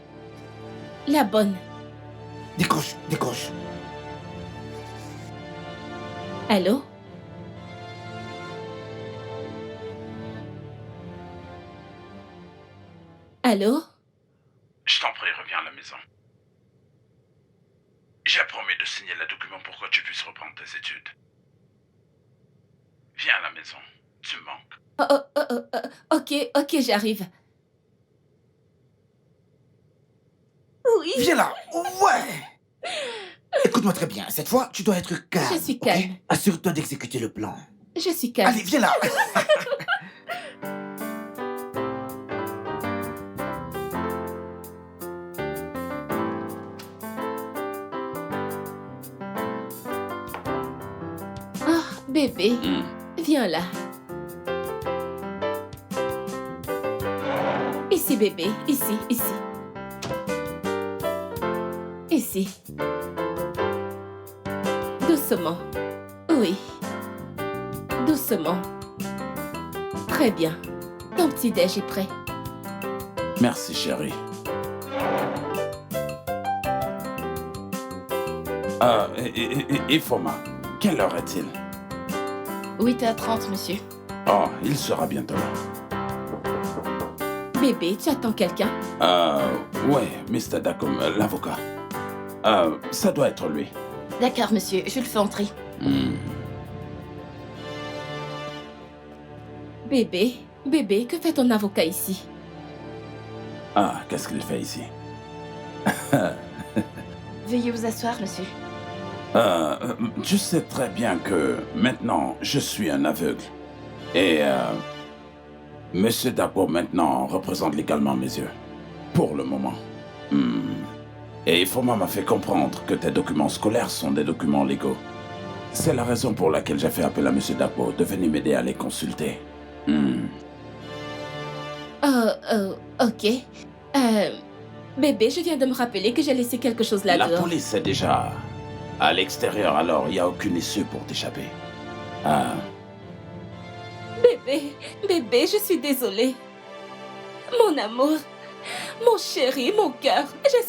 la bonne. Décroche, décroche. Allô? Allô? Je t'en prie, reviens à la maison. J'ai promis de signer le document pour que tu puisses reprendre tes études. Viens à la maison, tu me manques. Ok, j'arrive. Oui. Viens là. Ouais. Écoute-moi très bien. Cette fois, tu dois être calme. Je suis ok? calme. Assure-toi d'exécuter le plan. Je suis calme. Allez, viens là. Ah, bébé, viens là. Ici, bébé, ici. Ici. Doucement. Oui. Doucement. Très bien. Ton petit-déj est prêt. Merci, chérie. Et Foma, quelle heure est-il? 8h30, monsieur. Oh, il sera bientôt là. Bébé, tu attends quelqu'un? Ouais, Mr. Dacom, l'avocat. Ça doit être lui. D'accord, monsieur, je le fais entrer. Bébé, que fait ton avocat ici? Ah, qu'est-ce qu'il fait ici? Veuillez vous asseoir, monsieur. Tu sais très bien que maintenant, je suis un aveugle. Et Monsieur Dapo maintenant représente légalement mes yeux. Pour le moment. Et Foma m'a fait comprendre que tes documents scolaires sont des documents légaux. C'est la raison pour laquelle j'ai fait appel à Monsieur Dapo de venir m'aider à les consulter. Ok. Bébé, je viens de me rappeler que j'ai laissé quelque chose là La dehors. police est déjà à l'extérieur, alors il n'y a aucune issue pour t'échapper. Bébé, je suis désolée. Mon amour, mon chéri, mon cœur, je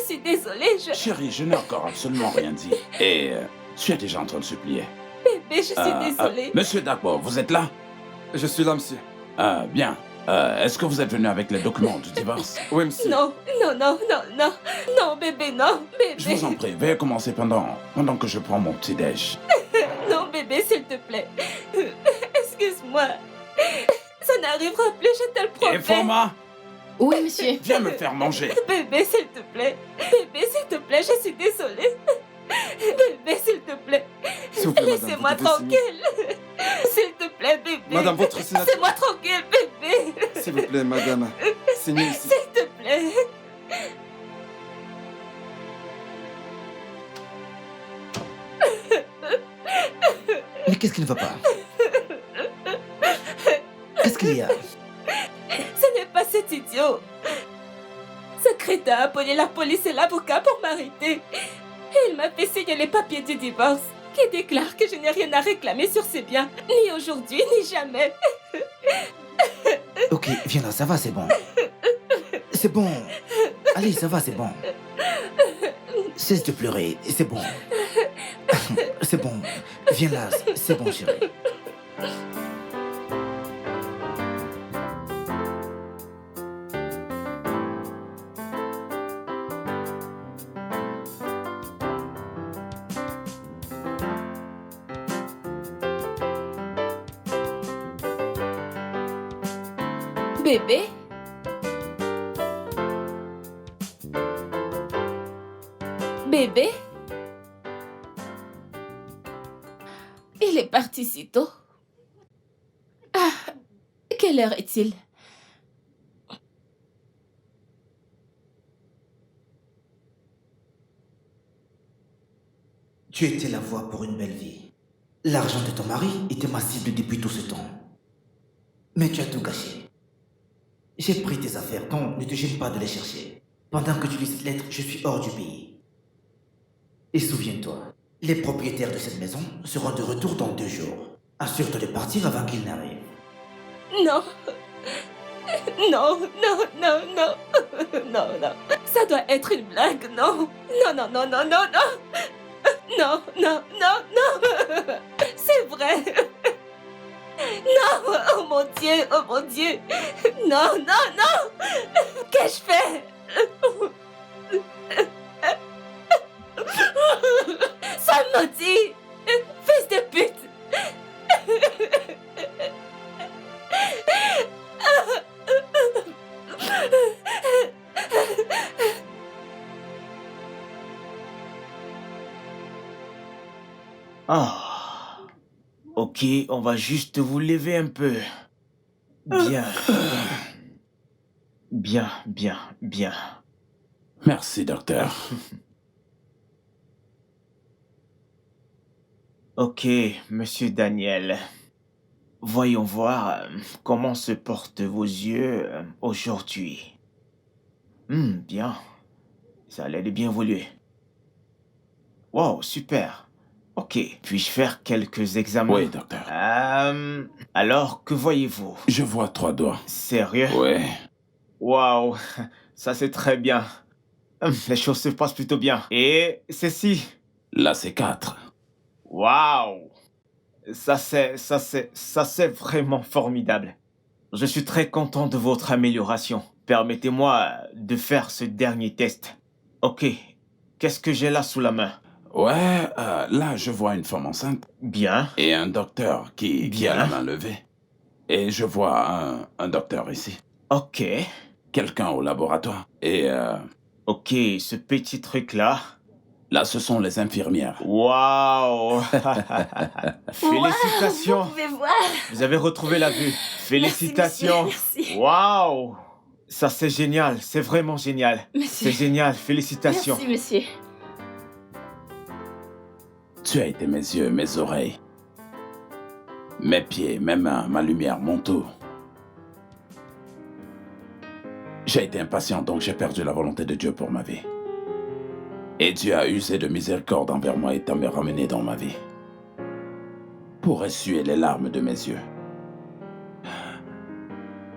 suis désolée, Chérie, je n'ai encore absolument rien dit. Et tu es déjà en train de supplier. Bébé, je suis désolée. Monsieur Dagbo, vous êtes là? Je suis là, monsieur. Bien. Est-ce que vous êtes venu avec les documents du divorce? Oui, monsieur. Non, bébé, non, bébé. Je vous en prie, veuillez commencer pendant que je prends mon petit-déj. Non, bébé, s'il te plaît. Excuse-moi. Ça n'arrivera plus, je te le promets. Et Foma, Oui, monsieur. viens me faire manger. Bébé, s'il te plaît. Bébé, s'il te plaît, je suis désolée. Bébé, s'il te plaît. S'il vous plaît, madame, Laissez-moi vous devez signer. tranquille. S'il te plaît, bébé. Madame, votre signature. Laissez-moi tranquille, bébé. S'il vous plaît, madame. Signez ici. S'il te plaît. Mais qu'est-ce qui ne va pas? Qu'est-ce qu'il y a? Ce n'est pas cet idiot. Ce crétin a appelé la police et l'avocat pour m'arrêter. Et il m'a fait signer les papiers du divorce, qui déclarent que je n'ai rien à réclamer sur ses biens, ni aujourd'hui, ni jamais. Ok, viens là, ça va, c'est bon. C'est bon. Allez, ça va, c'est bon. Cesse de pleurer, c'est bon. C'est bon. Viens là, c'est bon, chérie. Bébé? Bébé? Il est parti si tôt. Ah, quelle heure est-il? Tu étais la voie pour une belle vie. L'argent de ton mari était ma cible depuis tout ce temps. Mais tu as tout gâché. J'ai pris tes affaires, donc ne te gêne pas de les chercher. Pendant que tu lis cette lettre, je suis hors du pays. Et souviens-toi, les propriétaires de cette maison seront de retour dans 2 jours. Assure-toi de partir avant qu'ils n'arrivent. Non. Non, non, non, non. Non, non. Ça doit être une blague, non. Non, non, non, non, non, non. Non, non, non, non. C'est vrai. Non, oh mon Dieu, oh mon Dieu. Non, non, non. Qu'ai-je fait? Sois maudit, fils de pute. Ah. Ok, on va juste vous lever un peu. Bien. Bien, bien, bien. Merci, docteur. Ok, monsieur Daniel. Voyons voir comment se portent vos yeux aujourd'hui. Bien. Ça a l'air de bien évoluer. Wow, super. Ok, puis-je faire quelques examens? Oui, docteur. Alors, que voyez-vous? Je vois 3 doigts. Sérieux? Oui. Wow, ça c'est très bien. Les choses se passent plutôt bien. Et ceci? Là, c'est 4. Wow! Ça c'est vraiment formidable. Je suis très content de votre amélioration. Permettez-moi de faire ce dernier test. Ok, qu'est-ce que j'ai là sous la main? Ouais, là, je vois une femme enceinte. Bien. Et un docteur qui a la main levée. Et je vois un docteur ici. Ok. Quelqu'un au laboratoire. Et ok, ce petit truc-là. Là, ce sont les infirmières. Waouh! Félicitations! Vous pouvez voir. Vous avez retrouvé la vue. Félicitations! Merci. Waouh! Ça, c'est génial. C'est vraiment génial. Monsieur. C'est génial. Félicitations. Merci, monsieur. Tu as été mes yeux, mes oreilles, mes pieds, mes mains, ma lumière, mon tout. J'ai été impatient, donc j'ai perdu la volonté de Dieu pour ma vie. Et Dieu a usé de miséricorde envers moi et t'a me ramené dans ma vie. Pour essuyer les larmes de mes yeux.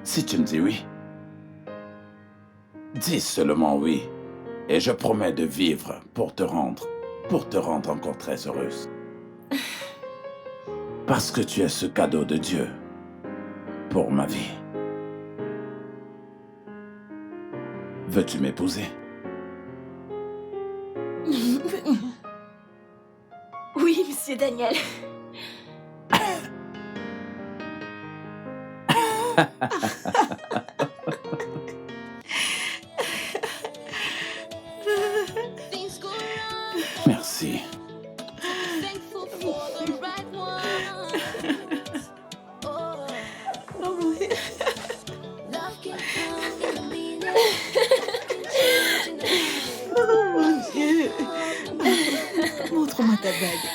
Si tu me dis oui, dis seulement oui. Et je promets de vivre pour te rendre encore très heureuse. Parce que tu es ce cadeau de Dieu pour ma vie. Veux-tu m'épouser? Oui, monsieur Daniel. Merci. Mon Dieu. Montre-moi ta bague.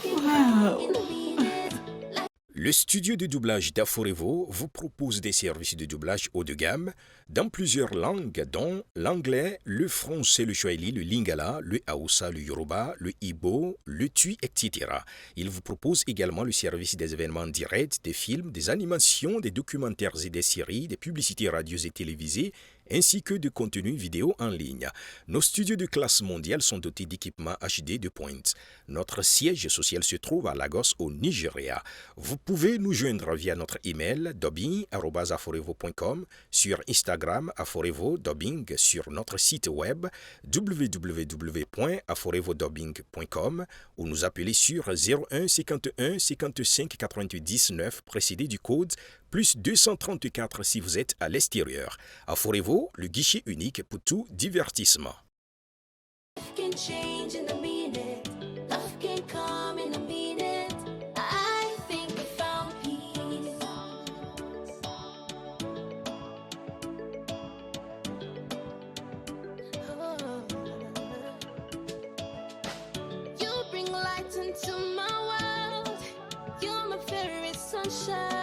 Waouh. Le studio de doublage d'Aforevo vous propose des services de doublage haut de gamme dans plusieurs langues, dont l'anglais, le français, le swahili, le lingala, le hausa, le yoruba, le igbo, le tui, etc. Il vous propose également le service des événements directs, des films, des animations, des documentaires et des séries, des publicités radios et télévisées, ainsi que de contenus vidéo en ligne. Nos studios de classe mondiale sont dotés d'équipements HD de pointe. Notre siège social se trouve à Lagos, au Nigeria. Vous pouvez nous joindre via notre email dubbing@aforevo.com, sur Instagram Aforevo Dubbing, sur notre site web www.aforevodubbing.com ou nous appeler sur 01 51 55 88 19 précédé du code plus 234 si vous êtes à l'extérieur. À Forevo, le guichet unique pour tout divertissement. Can change in a minute. Love can come in a minute. I think I found peace. You bring light into my world. You're my favorite sunshine.